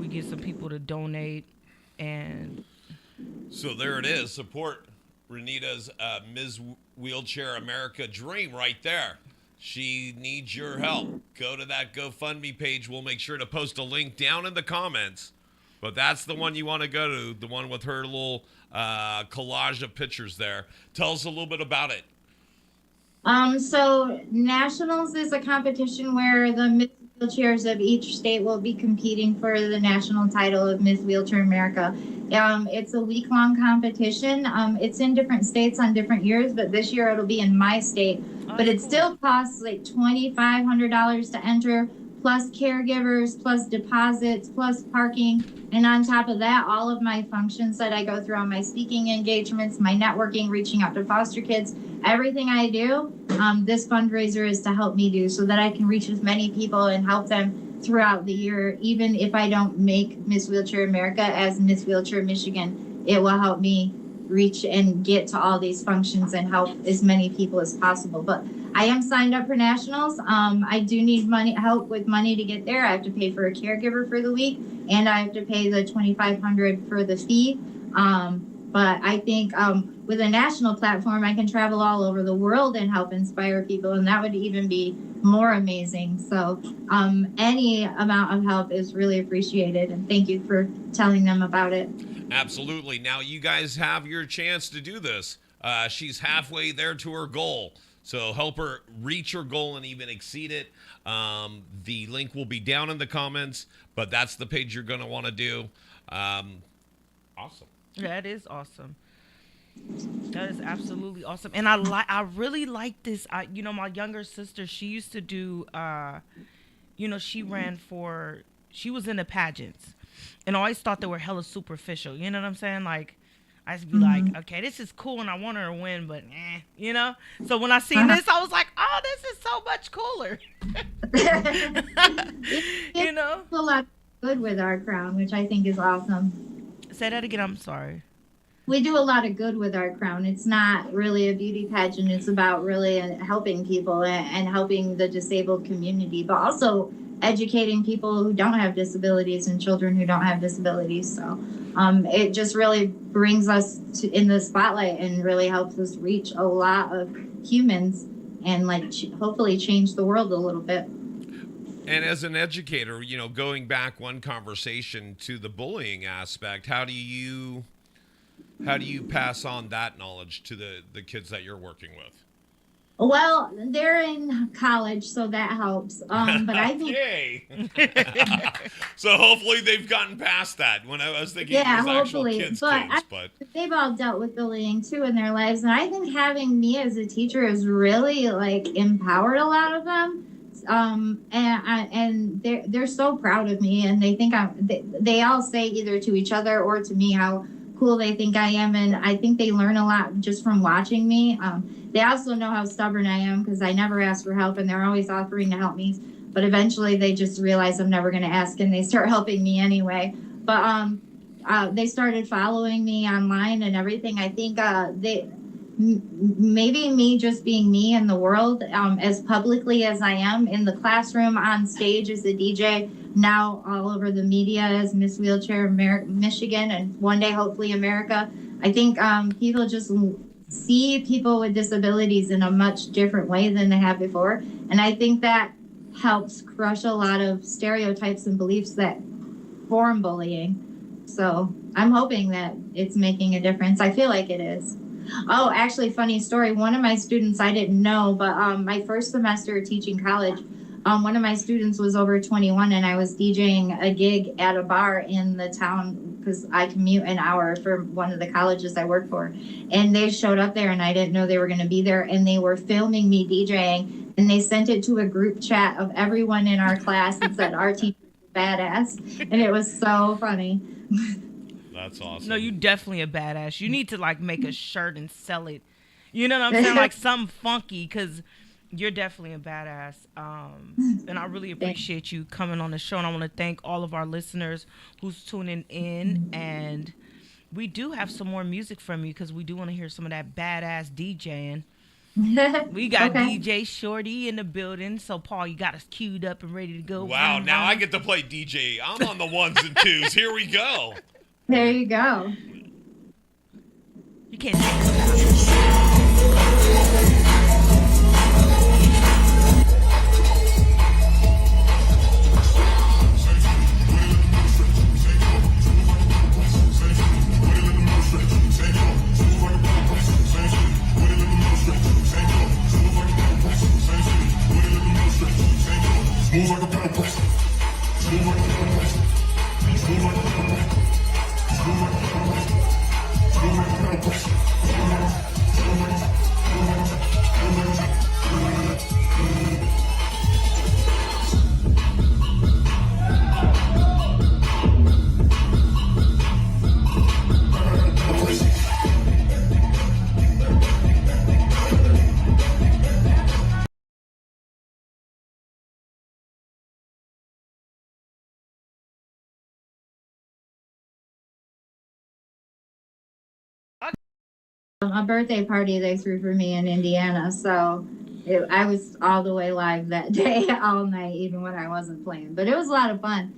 get some people to donate. And So there it is. Support Rynita's Ms. Wheelchair America dream right there. She needs your help. Go to that GoFundMe page. We'll make sure to post a link down in the comments. But that's the one you want to go to, the one with her little collage of pictures there. Tell us a little bit about it. So Nationals is a competition where the Miss Wheelchairs of each state will be competing for the national title of Miss Wheelchair America. It's a week-long competition. It's in different states on different years, but this year it'll be in my state. But it still costs like $2,500 to enter, plus caregivers, plus deposits, plus parking. And on top of that, all of my functions that I go through on my speaking engagements, my networking, reaching out to foster kids, everything I do, this fundraiser is to help me do so that I can reach as many people and help them throughout the year. Even if I don't make Miss Wheelchair America as Miss Wheelchair Michigan, it will help me reach and get to all these functions and help as many people as possible. But I am signed up for nationals. I do need help with money to get there. I have to pay for a caregiver for the week, and I have to pay the $2,500 for the fee. But I think with a national platform, I can travel all over the world and help inspire people, and that would even be more amazing. So any amount of help is really appreciated, and thank you for telling them about it. Absolutely. Now you guys have your chance to do this. She's halfway there to her goal. So help her reach her goal and even exceed it. The link will be down in the comments, but that's the page you're going to want to do. Awesome. that is awesome. That is absolutely awesome. And I really like this. My younger sister, she used to do, she was in the pageants. And I always thought they were hella superficial. You know what I'm saying? Like, I used to be like, okay, this is cool and I want her to win, but So when I seen this, I was like, oh, this is so much cooler. A lot of good with our crown, which I think is awesome. Say that again. I'm sorry. We do a lot of good with our crown. It's not really a beauty pageant. It's about really helping people and helping the disabled community, but also educating people who don't have disabilities and children who don't have disabilities. So it just really brings us in the spotlight and really helps us reach a lot of humans and hopefully change the world a little bit. And as an educator, going back one conversation to the bullying aspect, how do you pass on that knowledge to the kids that you're working with? Well, they're in college, so that helps. But I think, Yay! So hopefully they've gotten past that. When I was thinking, yeah, it was actual hopefully. kids, But they've all dealt with bullying too in their lives, and I think having me as a teacher has really empowered a lot of them. And they're so proud of me, and they think they all say either to each other or to me how cool they think I am, and I think they learn a lot just from watching me. They also know how stubborn I am because I never ask for help, and they're always offering to help me. But eventually, they just realize I'm never going to ask, and they start helping me anyway. But they started following me online and everything. I think maybe me just being me in the world, as publicly as I am in the classroom, on stage as a DJ, now all over the media as Miss Wheelchair Michigan, and one day hopefully America. I think people just see people with disabilities in a much different way than they have before, and I think that helps crush a lot of stereotypes and beliefs that form bullying. So I'm hoping that it's making a difference. I feel like it is. Oh, actually, funny story. One of my students, I didn't know, but my first semester teaching college, one of my students was over 21, and I was DJing a gig at a bar in the town because I commute an hour for one of the colleges I work for. And they showed up there, and I didn't know they were going to be there, and they were filming me DJing, and they sent it to a group chat of everyone in our class and said, our teacher is badass. And it was so funny. That's awesome. No, you definitely a badass. You need to like make a shirt and sell it. You know what I'm saying? Like something funky, because you're definitely a badass. And I really appreciate you coming on the show. And I want to thank all of our listeners who's tuning in. And we do have some more music from you because we do want to hear some of that badass DJing. We got DJ Shorty in the building. So, Paul, you got us queued up and ready to go. Wow, now I get to play DJ. I'm on the ones and twos. Here we go. There you go. You can't take it out. Move like a pedal press. Move like a pedal press. Move like a pedal press. Move like a pedal press. Move like a pedal press. A birthday party they threw for me in Indiana, so I was all the way live that day, all night, even when I wasn't playing. But it was a lot of fun.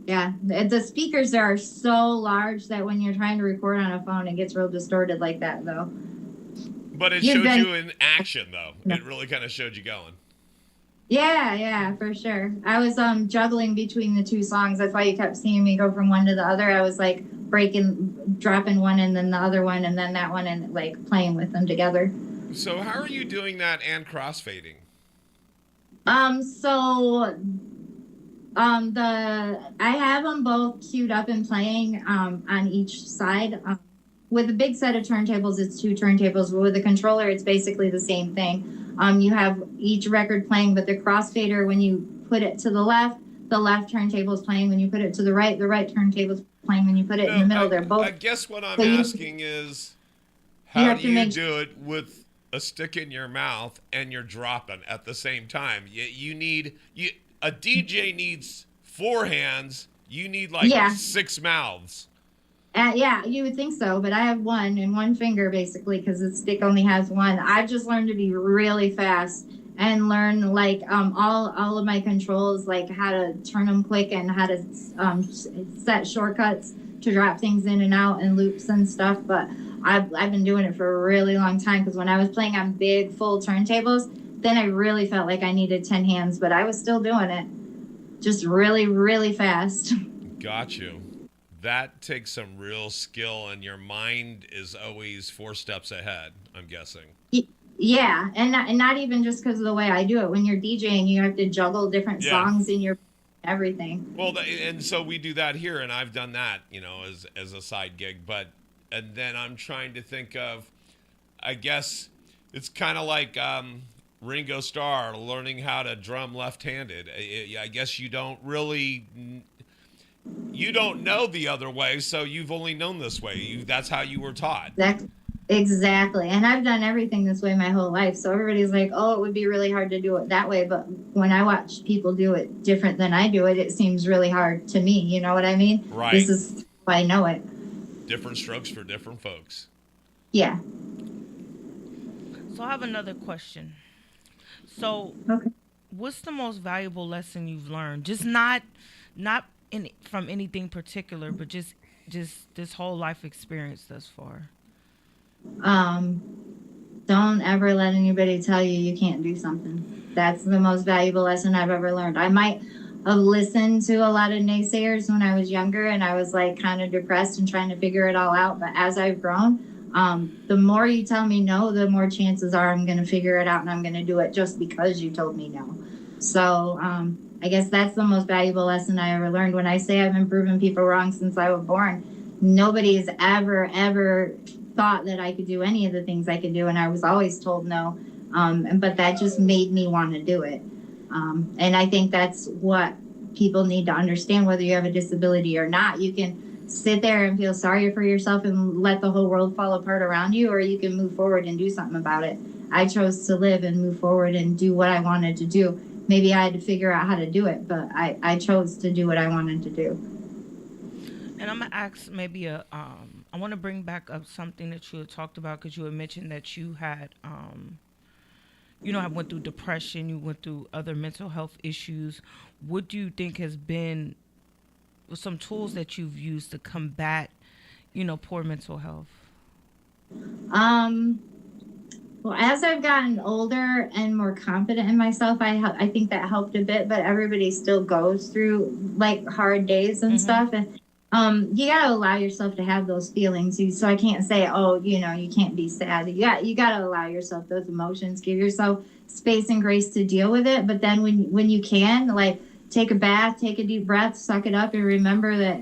Yeah, the speakers there are so large that when you're trying to record on a phone, it gets real distorted like that, though. But it showed you in action, though. It really kind of showed you going. Yeah, for sure. I was juggling between the two songs. That's why you kept seeing me go from one to the other. I was like dropping one and then the other one and then that one and like playing with them together. So how are you doing that and crossfading? I have them both queued up and playing on each side. With a big set of turntables, it's 2 turntables. But with a controller, it's basically the same thing. You have each record playing, but the crossfader, when you put it to the left turntable is playing. When you put it to the right turntable is playing. When you put it in the middle, they're both. I guess what I'm asking is, how do you do it with a stick in your mouth and you're dropping at the same time? A DJ needs 4 hands. You need 6 mouths. Yeah, you would think so, but I have one and one finger basically because the stick only has one. I've just learned to be really fast and learn all of my controls, like how to turn them quick and how to set shortcuts to drop things in and out and loops and stuff. But I've been doing it for a really long time because when I was playing on big full turntables, then I really felt like I needed 10 hands, but I was still doing it just really, really fast. Got you. That takes some real skill, and your mind is always 4 steps ahead, I'm guessing. Yeah, and not even just because of the way I do it. When you're DJing, you have to juggle different songs in your everything. Well, and so we do that here, and I've done that, as a side gig. And then I'm trying to think of, I guess it's kind of like Ringo Starr learning how to drum left-handed. I guess you don't know the other way, so you've only known this way. That's how you were taught. Exactly. And I've done everything this way my whole life. So everybody's like, oh, it would be really hard to do it that way. But when I watch people do it different than I do it, it seems really hard to me. You know what I mean? Right. This is why I know it. Different strokes for different folks. Yeah. So I have another question. So, Okay. what's the most valuable lesson you've learned? Just not from anything particular, but just this whole life experience thus far. Um, don't ever let anybody tell you you can't do something. That's the most valuable lesson I've ever learned. I might have listened to a lot of naysayers when I was younger and I was like kind of depressed and trying to figure it all out. But as I've grown, the more you tell me no, the more chances are I'm going to figure it out and I'm going to do it just because you told me no. So I guess that's the most valuable lesson I ever learned. When I say I've been proving people wrong since I was born, nobody's ever thought that I could do any of the things I could do. And I was always told no. But that just made me want to do it. And I think that's what people need to understand, whether you have a disability or not. You can sit there and feel sorry for yourself and let the whole world fall apart around you, or you can move forward and do something about it. I chose to live and move forward and do what I wanted to do. Maybe I had to figure out how to do it, but I chose to do what I wanted to do. And I'm gonna ask maybe I want to bring back up something that you had talked about because you had mentioned that you had I went through depression, you went through other mental health issues. What do you think has been some tools that you've used to combat, poor mental health? Well, as I've gotten older and more confident in myself, I think that helped a bit. But everybody still goes through like hard days and stuff, and you gotta allow yourself to have those feelings. So I can't say, oh, you can't be sad. You gotta allow yourself those emotions. Give yourself space and grace to deal with it. But then when you can, like, take a bath, take a deep breath, suck it up, and remember that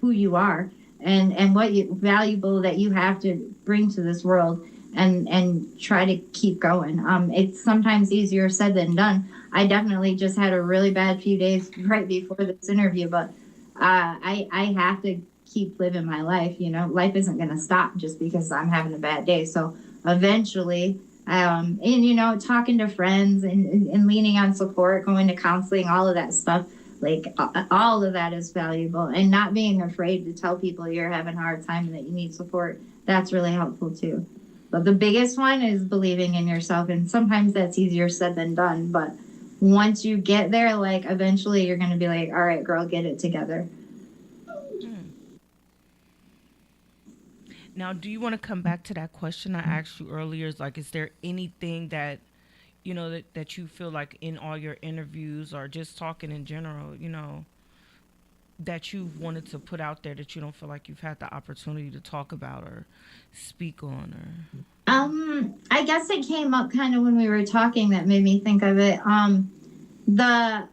who you are and what valuable that you have to bring to this world. And try to keep going. It's sometimes easier said than done. I definitely just had a really bad few days right before this interview, but I have to keep living my life. Life isn't going to stop just because I'm having a bad day. So eventually, talking to friends and leaning on support, going to counseling, all of that stuff, like all of that is valuable. And not being afraid to tell people you're having a hard time and that you need support, that's really helpful too. But the biggest one is believing in yourself. And sometimes that's easier said than done. But once you get there, like, eventually you're going to be like, all right, girl, get it together. Now, do you want to come back to that question I asked you earlier? Is there anything that, that you feel like in all your interviews or just talking in general, that you've wanted to put out there that you don't feel like you've had the opportunity to talk about or speak on? Or I guess it came up kind of when we were talking that made me think of it. The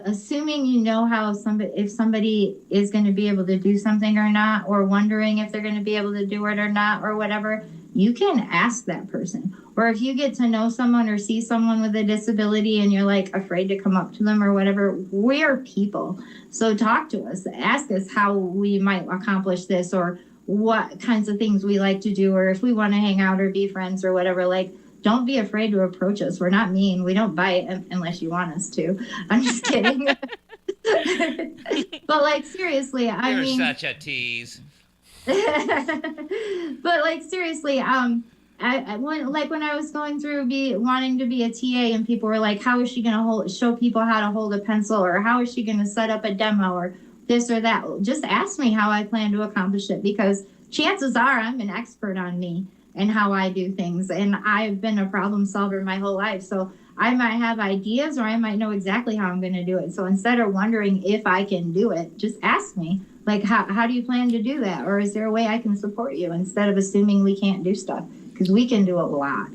assuming how if somebody is going to be able to do something or not, or wondering if they're going to be able to do it or not, or whatever, you can ask that person. Or if you get to know someone or see someone with a disability and you're like afraid to come up to them or whatever, we're people. So talk to us, ask us how we might accomplish this, or what kinds of things we like to do, or if we want to hang out or be friends or whatever. Like, don't be afraid to approach us. We're not mean. We don't bite unless you want us to. I'm just kidding. But like, seriously, You're such a tease. But like, seriously, when I was going through wanting to be a TA, and people were like, how is she going to show people how to hold a pencil, or how is she going to set up a demo, or this or that? Just ask me how I plan to accomplish it, because chances are I'm an expert on me and how I do things. And I've been a problem solver my whole life. So I might have ideas, or I might know exactly how I'm going to do it. So instead of wondering if I can do it, just ask me, like, how do you plan to do that? Or is there a way I can support you, instead of assuming we can't do stuff? Because we can do a lot.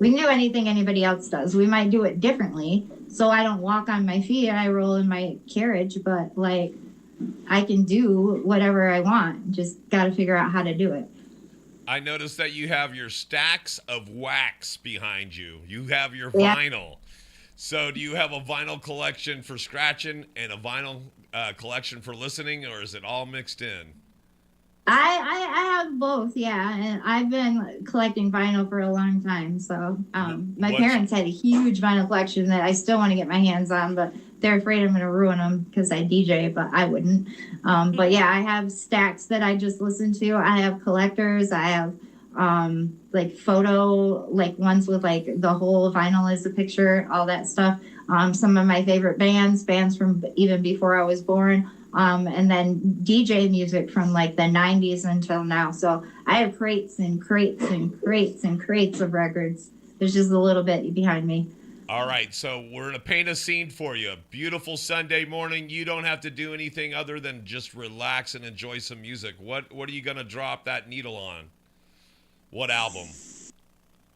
We can do anything anybody else does. We might do it differently. So I don't walk on my feet, I roll in my carriage, but like, I can do whatever I want. Just got to figure out how to do it. I noticed that you have your stacks of wax behind you. You have your vinyl. So do you have a vinyl collection for scratching and a vinyl collection for listening, or is it all mixed in? I have both, yeah. And I've been collecting vinyl for a long time. So my parents had a huge vinyl collection that I still want to get my hands on, but they're afraid I'm going to ruin them because I DJ, but I wouldn't. But yeah, I have stacks that I just listen to. I have collectors. I have like photo, like ones with like the whole vinyl as a picture, all that stuff. Some of my favorite bands from even before I was born. And then DJ music from like the 90s until now. So I have crates and crates and crates and crates of records. There's just a little bit behind me. All right, so we're going to paint a scene for you. Beautiful Sunday morning. You don't have to do anything other than just relax and enjoy some music. What are you going to drop that needle on? What album?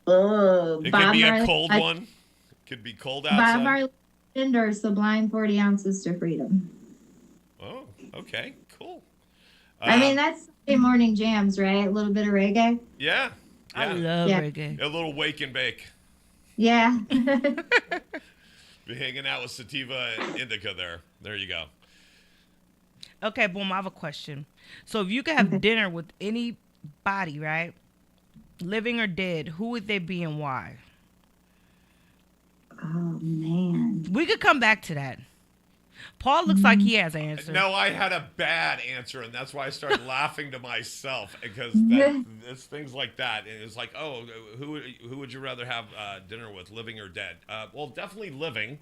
Oh, It Bob could be Marley, a cold one. It could be cold outside. Bob Marley or Sublime 40 Ounces to Freedom. Oh, okay, cool. I mean, that's Sunday morning jams, right? A little bit of reggae. Yeah. I love Yeah. reggae. A little wake and bake. Yeah. Be hanging out with Sativa and Indica there. There you go. Okay, boom, I have a question. So if you could have dinner with anybody, right? Living or dead, who would they be and why? Oh, man. We could come back to that. Paul looks like he has an answer. No, I had a bad answer, and that's why I started laughing to myself, because it's things like that. And it's like, oh, who would you rather have dinner with, living or dead? Well, definitely living,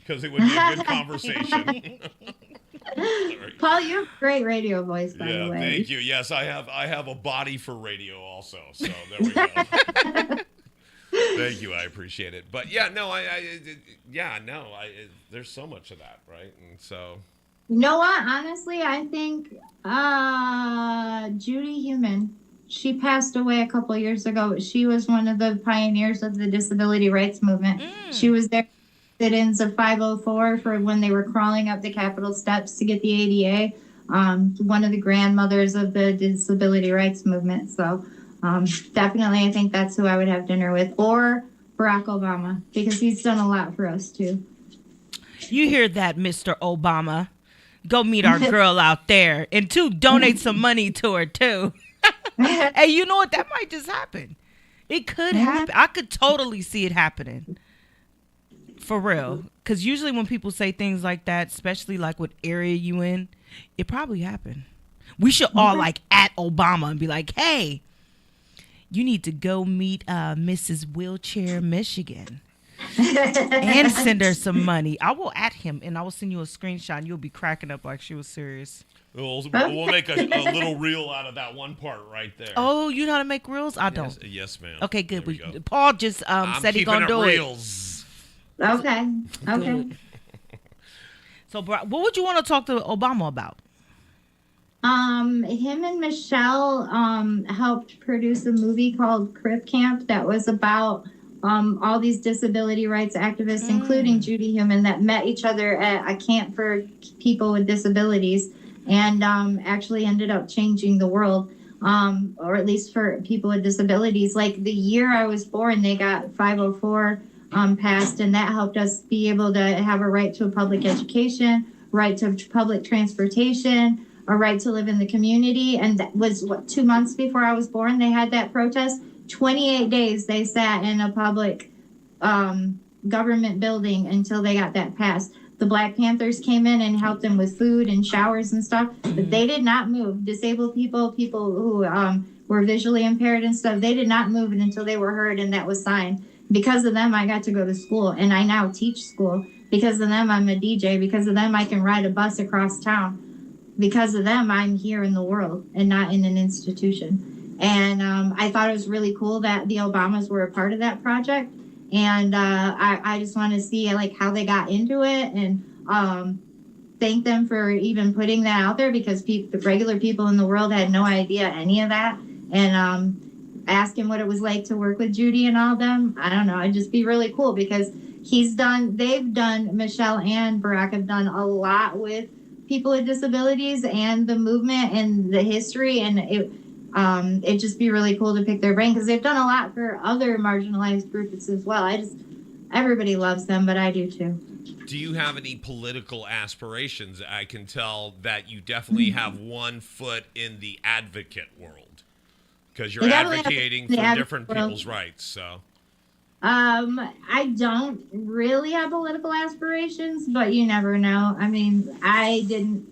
because it would be a good conversation. Paul, you have a great radio voice, by the way. Thank you. Yes, I have a body for radio also. So there we go. Thank you. I appreciate it. But yeah, no, there's so much of that, right? And so. You know what? Honestly, I think Judy Heumann. She passed away a couple of years ago. She was one of the pioneers of the disability rights movement. She was there sit-ins of 504 for when they were crawling up the Capitol steps to get the ADA. One of the grandmothers of the disability rights movement. So definitely, I think that's who I would have dinner with, or Barack Obama, because he's done a lot for us too. You hear that, Mr. Obama? Go meet our girl out there, and donate some money to her too. Hey, you know what? That might just happen. It could happen. I could totally see it happening. For real. Because usually when people say things like that, especially like what area you in, it probably happened. We should all like at Obama and be like, hey, you need to go meet Mrs. Wheelchair Michigan and send her some money. I will at him and I will send you a screenshot and you'll be cracking up like she was serious. We'll make a little reel out of that one part right there. Oh, you know how to make reels? I don't. Yes, ma'am. Okay, good. There we go. Paul just said he gonna do reels. it. Okay. So, what would you want to talk to Obama about? Him and Michelle helped produce a movie called Crip Camp that was about all these disability rights activists, including Judy Heumann, that met each other at a camp for people with disabilities, and actually ended up changing the world, or at least for people with disabilities. Like the year I was born, they got 504 passed, and that helped us be able to have a right to a public education, right to public transportation, a right to live in the community. And that was 2 months before I was born. They had that protest. 28 days they sat in a public government building until they got that passed. The Black Panthers came in and helped them with food and showers and stuff, but they did not move. Disabled people who were visually impaired and stuff, they did not move until they were heard, and that was signed. Because of them, I got to go to school, and I now teach school. Because of them, I'm a DJ. Because of them, I can ride a bus across town. Because of them, I'm here in the world and not in an institution. And I thought it was really cool that the Obamas were a part of that project. And I just want to see like how they got into it, and thank them for even putting that out there, because the regular people in the world had no idea any of that. And ask him what it was like to work with Judy and all of them. I don't know. It'd just be really cool, because they've done, Michelle and Barack have done a lot with people with disabilities and the movement and the history. And it'd just be really cool to pick their brain, because they've done a lot for other marginalized groups as well. Everybody loves them, but I do too. Do you have any political aspirations? I can tell that you definitely have one foot in the advocate world, because you're advocating for different people's rights. So I don't really have political aspirations, but you never know. I mean, I didn't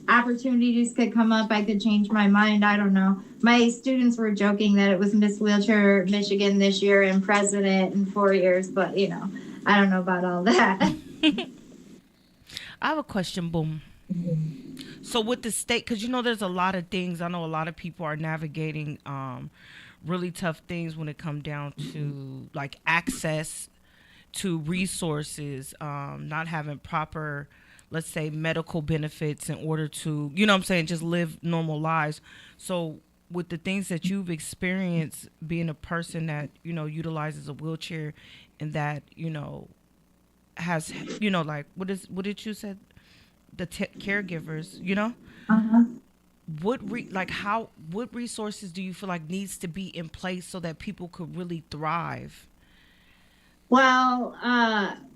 opportunities could come up. I could change my mind. I don't know. My students were joking that it was Miss Wheelchair Michigan this year and president in 4 years, but you know, I don't know about all that. I have a question, Boom. So with the state, because you know there's a lot of things, I know a lot of people are navigating really tough things when it comes down to like access to resources, not having proper, let's say, medical benefits in order to, you know what I'm saying, just live normal lives. So with the things that you've experienced being a person that, you know, utilizes a wheelchair and that, you know, has, you know, like, what did you say? The caregivers, you know? What resources do you feel like needs to be in place so that people could really thrive? Well,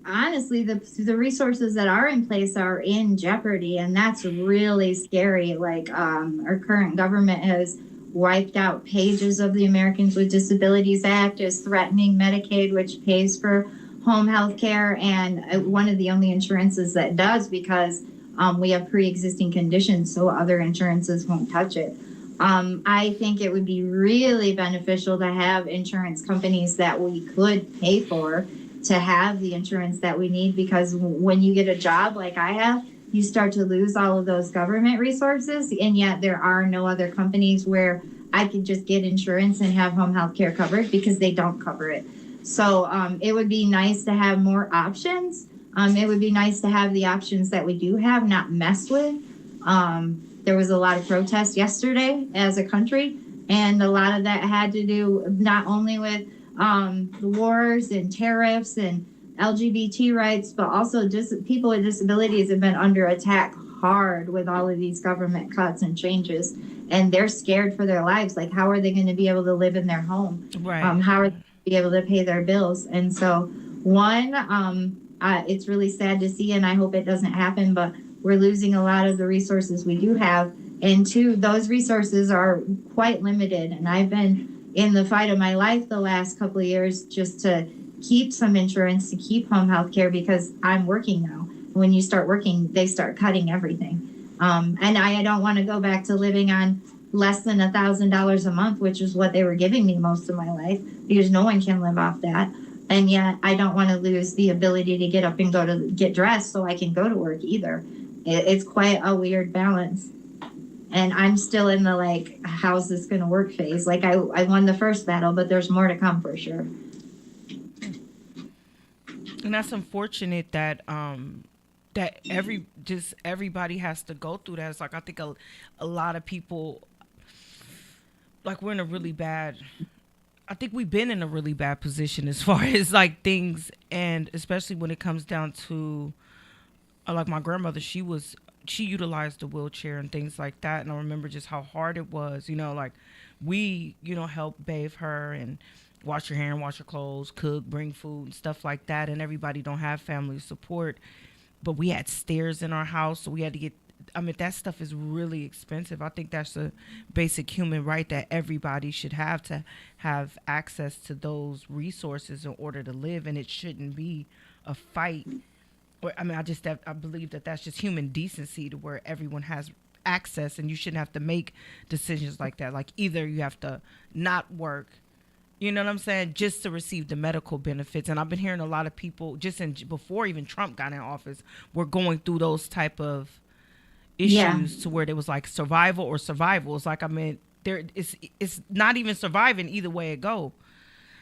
honestly, the resources that are in place are in jeopardy, and that's really scary. Like, our current government has wiped out pages of the Americans with Disabilities Act, is threatening Medicaid, which pays for home health care, and one of the only insurances that does, because we have pre-existing conditions, so other insurances won't touch it. I think it would be really beneficial to have insurance companies that we could pay for to have the insurance that we need, because when you get a job like I have, you start to lose all of those government resources, and yet there are no other companies where I could just get insurance and have home health care covered, because they don't cover it. So it would be nice to have more options. It would be nice to have the options that we do have not messed with. There was a lot of protest yesterday as a country, and a lot of that had to do not only with the wars and tariffs and LGBT rights, but also just people with disabilities have been under attack hard with all of these government cuts and changes, and they're scared for their lives. Like, how are they going to be able to live in their home? Right. How are they going to be able to pay their bills? And so, it's really sad to see, and I hope it doesn't happen, but we're losing a lot of the resources we do have. And two, those resources are quite limited. And I've been in the fight of my life the last couple of years just to keep some insurance, to keep home health care, because I'm working now. When you start working, they start cutting everything. And I don't want to go back to living on less than $1,000 a month, which is what they were giving me most of my life, because no one can live off that. And yet I don't want to lose the ability to get up and go to get dressed so I can go to work either. It's quite a weird balance. And I'm still in the, like, how's this going to work phase. Like, I won the first battle, but there's more to come for sure. And that's unfortunate that that everybody has to go through that. It's like, I think a lot of people, like, we're in a really bad, I think we've been in a really bad position as far as like things, and especially when it comes down to like my grandmother, she utilized the wheelchair and things like that, and I remember just how hard it was, you know, like we, you know, helped bathe her and wash her hair and wash her clothes, cook, bring food and stuff like that, and everybody don't have family support, but we had stairs in our house, so we had to get, I mean, that stuff is really expensive. I think that's a basic human right that everybody should have, to have access to those resources in order to live, and it shouldn't be a fight. I mean, I believe that that's just human decency, to where everyone has access, and you shouldn't have to make decisions like that. Like, either you have to not work, you know what I'm saying, just to receive the medical benefits. And I've been hearing a lot of people, before even Trump got in office, were going through those type of issues, to where there was like survival or survival. It's like, I mean, it's not even surviving either way it go.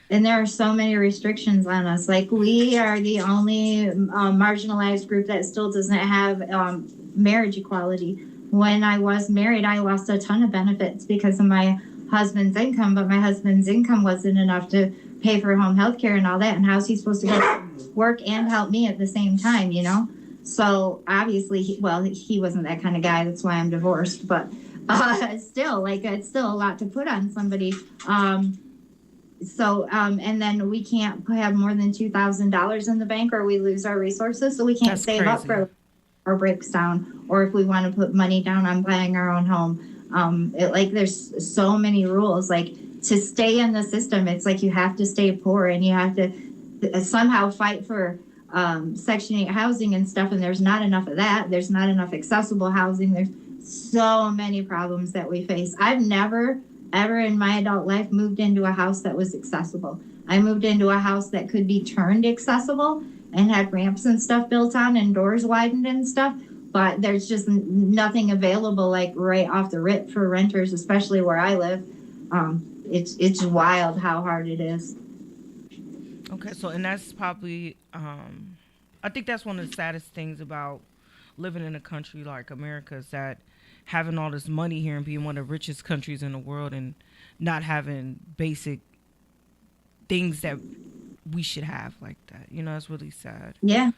And there are so many restrictions on us. Like, we are the only marginalized group that still doesn't have marriage equality. When I was married, I lost a ton of benefits because of my husband's income, but my husband's income wasn't enough to pay for home health care and all that. And how's he supposed to go work and help me at the same time, you know? So obviously, he wasn't that kind of guy. That's why I'm divorced. But still, like, it's still a lot to put on somebody. And then we can't have more than $2,000 in the bank, or we lose our resources. So we can't save up for our breaks down, or if we want to put money down on buying our own home. There's so many rules. Like, to stay in the system, it's like you have to stay poor, and you have to somehow fight for Section 8 housing and stuff, and there's not enough of that. There's not enough accessible housing. There's so many problems that we face. I've never, ever in my adult life moved into a house that was accessible. I moved into a house that could be turned accessible and had ramps and stuff built on and doors widened and stuff, but there's just nothing available like right off the rip for renters, especially where I live. It's wild how hard it is. Okay, so and that's probably I think that's one of the saddest things about living in a country like America is that having all this money here and being one of the richest countries in the world and not having basic things that we should have like that. You know, it's really sad. Yeah.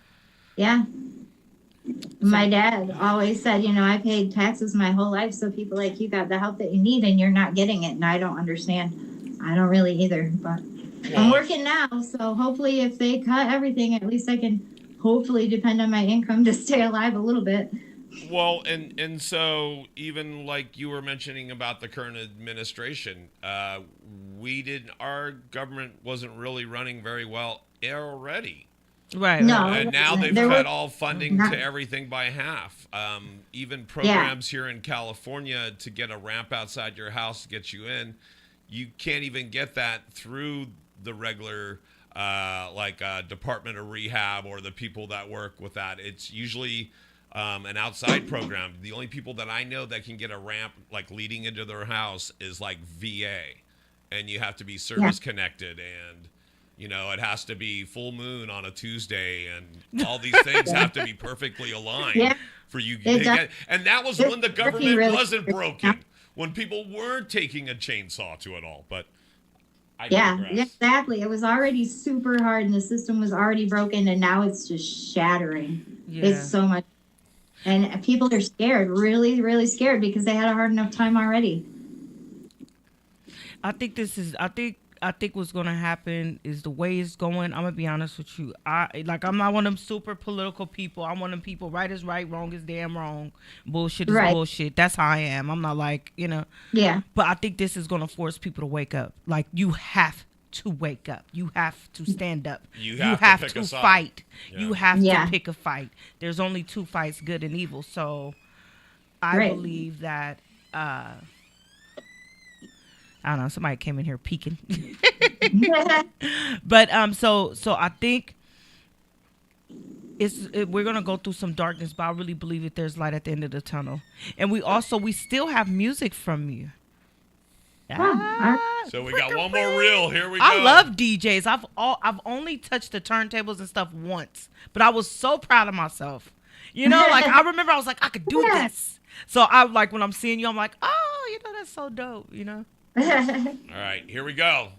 My dad always said, I paid taxes my whole life, so people like you got the help that you need and you're not getting it. And I don't understand. I don't really either, but I'm working now. So hopefully if they cut everything, at least I can hopefully depend on my income to stay alive a little bit. Well, and so even like you were mentioning about the current administration, our government wasn't really running very well already. Right. No. And now they've cut all funding to everything by half. Even programs here in California to get a ramp outside your house to get you in, you can't even get that through the regular Department of Rehab or the people that work with that. It's usually an outside program. The only people that I know that can get a ramp like leading into their house is like VA, and you have to be service connected, and it has to be full moon on a Tuesday, and all these things have to be perfectly aligned for you to get. And that was when the government wasn't broken, when people weren't taking a chainsaw to it all. But exactly. It was already super hard, and the system was already broken, and now it's just shattering. Yeah. It's so much. And people are scared, really, really scared, because they had a hard enough time already. I think what's gonna happen is the way it's going. I'm gonna be honest with you. I'm not one of them super political people. I'm one of them people. Right is right, wrong is damn wrong. Bullshit is bullshit. That's how I am. I'm not like Yeah. But I think this is gonna force people to wake up. Like, you have to wake up. You have to stand up. You have to fight. Yeah. You have to pick a fight. There's only two fights, good and evil. So I believe that I don't know, somebody came in here peeking. But so I think we're gonna go through some darkness, but I really believe that there's light at the end of the tunnel. And we still have music from you. So we got one more reel. Here we go. I love DJs. I've only touched the turntables and stuff once, but I was so proud of myself. Like I remember I was like, I could do this. So I like when I'm seeing you, I'm like, oh, that's so dope. All right, here we go.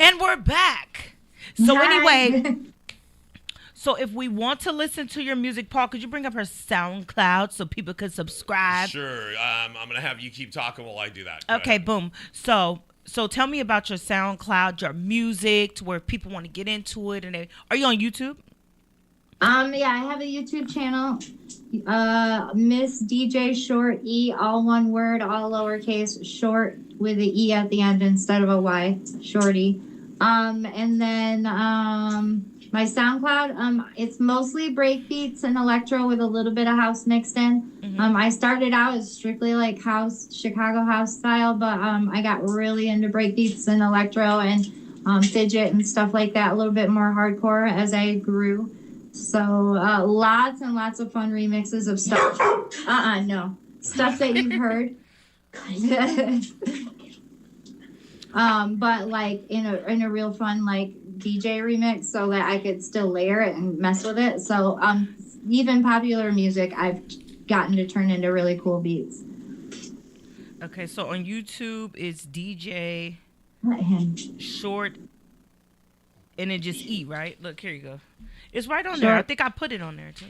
And we're back. So anyway, so if we want to listen to your music, Paul, could you bring up her SoundCloud so people could subscribe? Sure. I'm going to have you keep talking while I do that. Okay, boom. So tell me about your SoundCloud, your music, to where people want to get into it. And are you on YouTube? Yeah, I have a YouTube channel, Miss DJ Short E, all one word, all lowercase, short with an E at the end instead of a Y, Shorty. And then my SoundCloud, it's mostly breakbeats and electro with a little bit of house mixed in. Mm-hmm. I started out as strictly like house, Chicago house style, but I got really into breakbeats and electro and fidget and stuff like that, a little bit more hardcore as I grew. So lots and lots of fun remixes of stuff. No. Stuff that you've heard. But like in a real fun like DJ remix, so that I could still layer it and mess with it. So even popular music I've gotten to turn into really cool beats. Okay, so on YouTube it's DJ Let him. short, and then just E, right? Look, here you go. It's right on there. I think I put it on there too.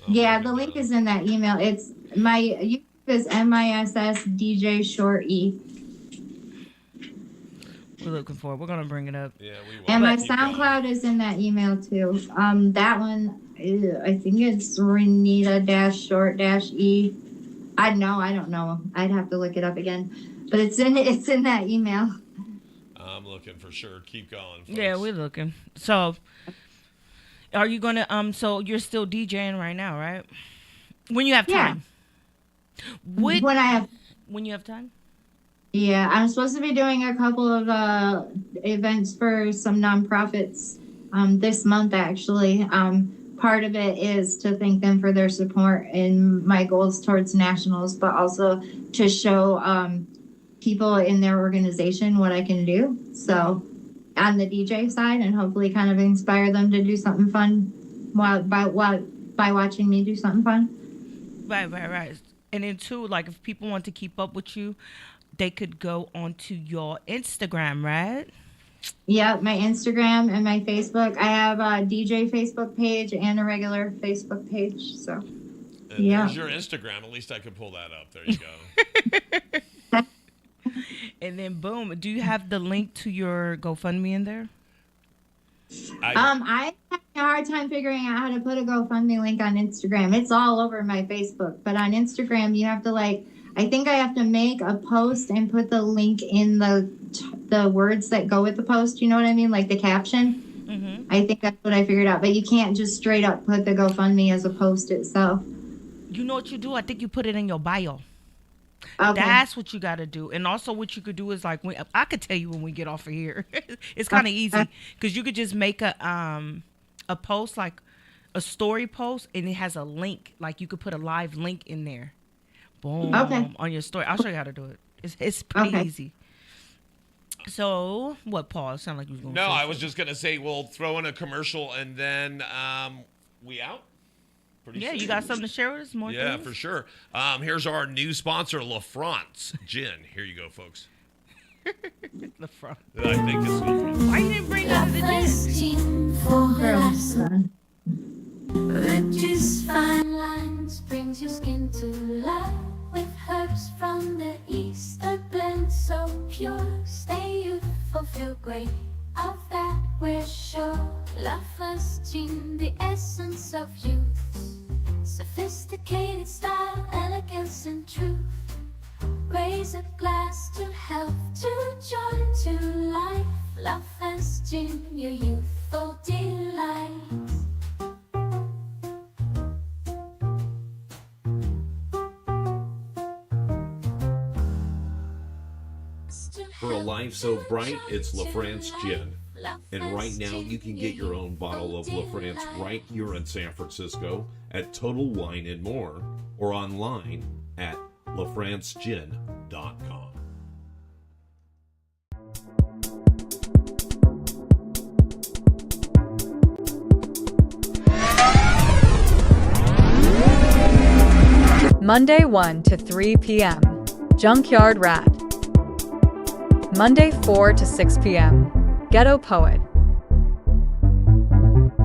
Yeah, the link is in that email. It's my YouTube is MISS DJ Short E. We're looking for it. We're gonna bring it up. Yeah, we will. And my Keep going. SoundCloud is in that email too. That one, I think it's Rynita-Short-E. I don't know. I'd have to look it up again, but it's in that email. I'm looking for sure. Keep going. Folks. Yeah, we're looking. So, are you gonna So you're still DJing right now, right? When you have Yeah. time. When you have time. Yeah, I'm supposed to be doing a couple of events for some nonprofits this month, actually. Part of it is to thank them for their support in my goals towards nationals, but also to show people in their organization what I can do. So on the DJ side, and hopefully kind of inspire them to do something fun by watching me do something fun. Right. And then too, like if people want to keep up with you, they could go onto your Instagram, right? Yeah, my Instagram and my Facebook. I have a DJ Facebook page and a regular Facebook page. So, yeah. There's your Instagram. At least I could pull that up. There you go. And then boom, do you have the link to your GoFundMe in there? I have a hard time figuring out how to put a GoFundMe link on Instagram. It's all over my Facebook, but on Instagram you have to I think I have to make a post and put the link in the words that go with the post. You know what I mean? Like the caption. Mm-hmm. I think that's what I figured out. But you can't just straight up put the GoFundMe as a post itself. You know what you do? I think you put it in your bio. Okay. That's what you got to do. And also what you could do is like, I could tell you when we get off of here. It's kind of easy because you could just make a post, like a story post, and it has a link. Like you could put a live link in there. Boom. Okay. On your story. I'll show you how to do it. It's pretty Okay. easy. So what, Paul? It sounded like you was going to No, say I was just gonna say we'll throw in a commercial and then we out. Pretty Yeah, soon. you got something to share with us? More Yeah, things? for sure. Here's our new sponsor, La France Gin. Here you go, folks. The front. I think it's La France. Why you didn't bring out the gin? Rich's fine lines brings your skin to life with herbs from the east. A blend so pure, stay youthful, feel great. Of that we're sure. La Gin, the essence of youth. Sophisticated style, elegance and truth. Raise a glass to health, to joy, to life. La Gin, your youthful delight. For a life so bright, it's La France Gin. And right now, you can get your own bottle of La France right here in San Francisco at Total Wine and More, or online at lafrancegin.com. Monday 1 to 3 p.m. Junkyard Rat. Monday 4 to 6 p.m. Ghetto Poet.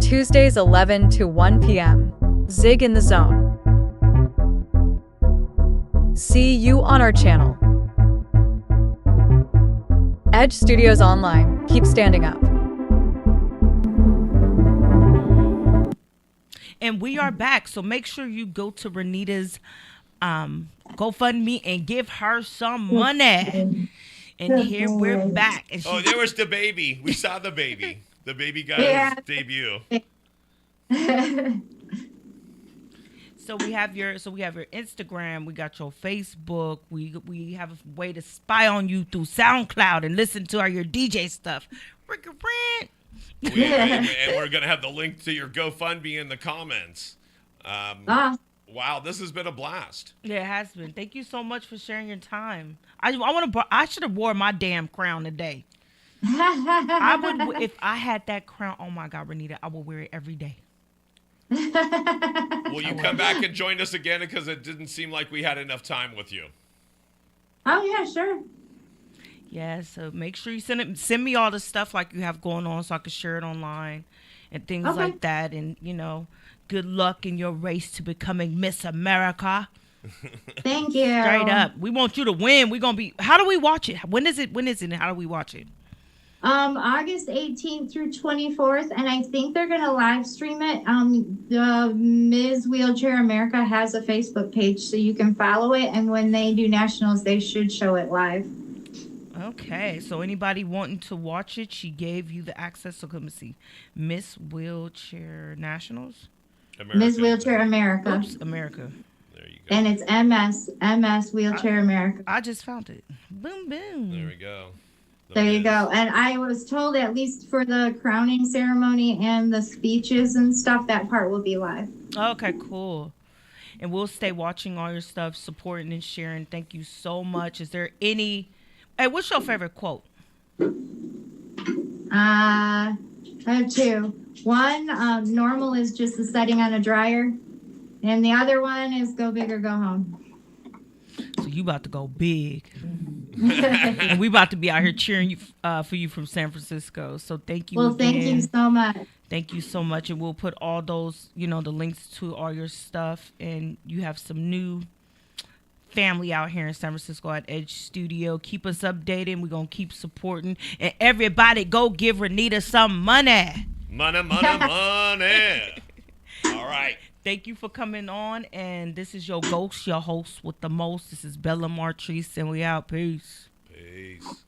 Tuesdays 11 to 1 p.m. Zig in the Zone. See you on our channel. Edge Studios Online. Keep standing up. And we are back, so make sure you go to Rynita's GoFundMe and give her some money. And here we're back. And Oh, there was the baby. We saw the baby. The baby got Yeah. his debut. so we have your Instagram, we got your Facebook, we have a way to spy on you through SoundCloud and listen to your DJ stuff. And we're going to have the link to your GoFundMe in the comments. Wow, this has been a blast. Yeah, it has been. Thank you so much for sharing your time. I should have wore my damn crown today. I would, if I had that crown. Oh my God, Rynita, I will wear it every day. Will you come back and join us again? Because it didn't seem like we had enough time with you. Oh, yeah, sure. Yeah, so make sure you send me all the stuff like you have going on so I can share it online and things like that. And, good luck in your race to becoming Miss America. Thank you. Straight up. We want you to win. We're going to be, how do we watch it? When is it and how do we watch it? August 18th through 24th, and I think they're going to live stream it. The Ms. Wheelchair America has a Facebook page, so you can follow it, and when they do nationals, they should show it live. Okay, so anybody wanting to watch it, she gave you the access. So come and see Miss Wheelchair Nationals. Ms. Wheelchair America. Oops, America. There you go. And it's MS Wheelchair America. I just found it. Boom, boom. There we go. There you go. And I was told, at least for the crowning ceremony and the speeches and stuff, that part will be live. Okay, cool. And we'll stay watching all your stuff, supporting and sharing. Thank you so much. Is there any... Hey, what's your favorite quote? I have two. One, normal is just the setting on a dryer. And the other one is go big or go home. So you about to go big. And we about to be out here cheering you for you from San Francisco. So thank you again. Thank you so much. Thank you so much. And we'll put all those, the links to all your stuff. And you have some new family out here in San Francisco at Edge Studio. Keep us updated. We're going to keep supporting. And everybody go give Rynita some money. Money, money, money. All right. Thank you for coming on. And this is your ghost, your host with the most. This is Bella Martrice, and we out. Peace. Peace.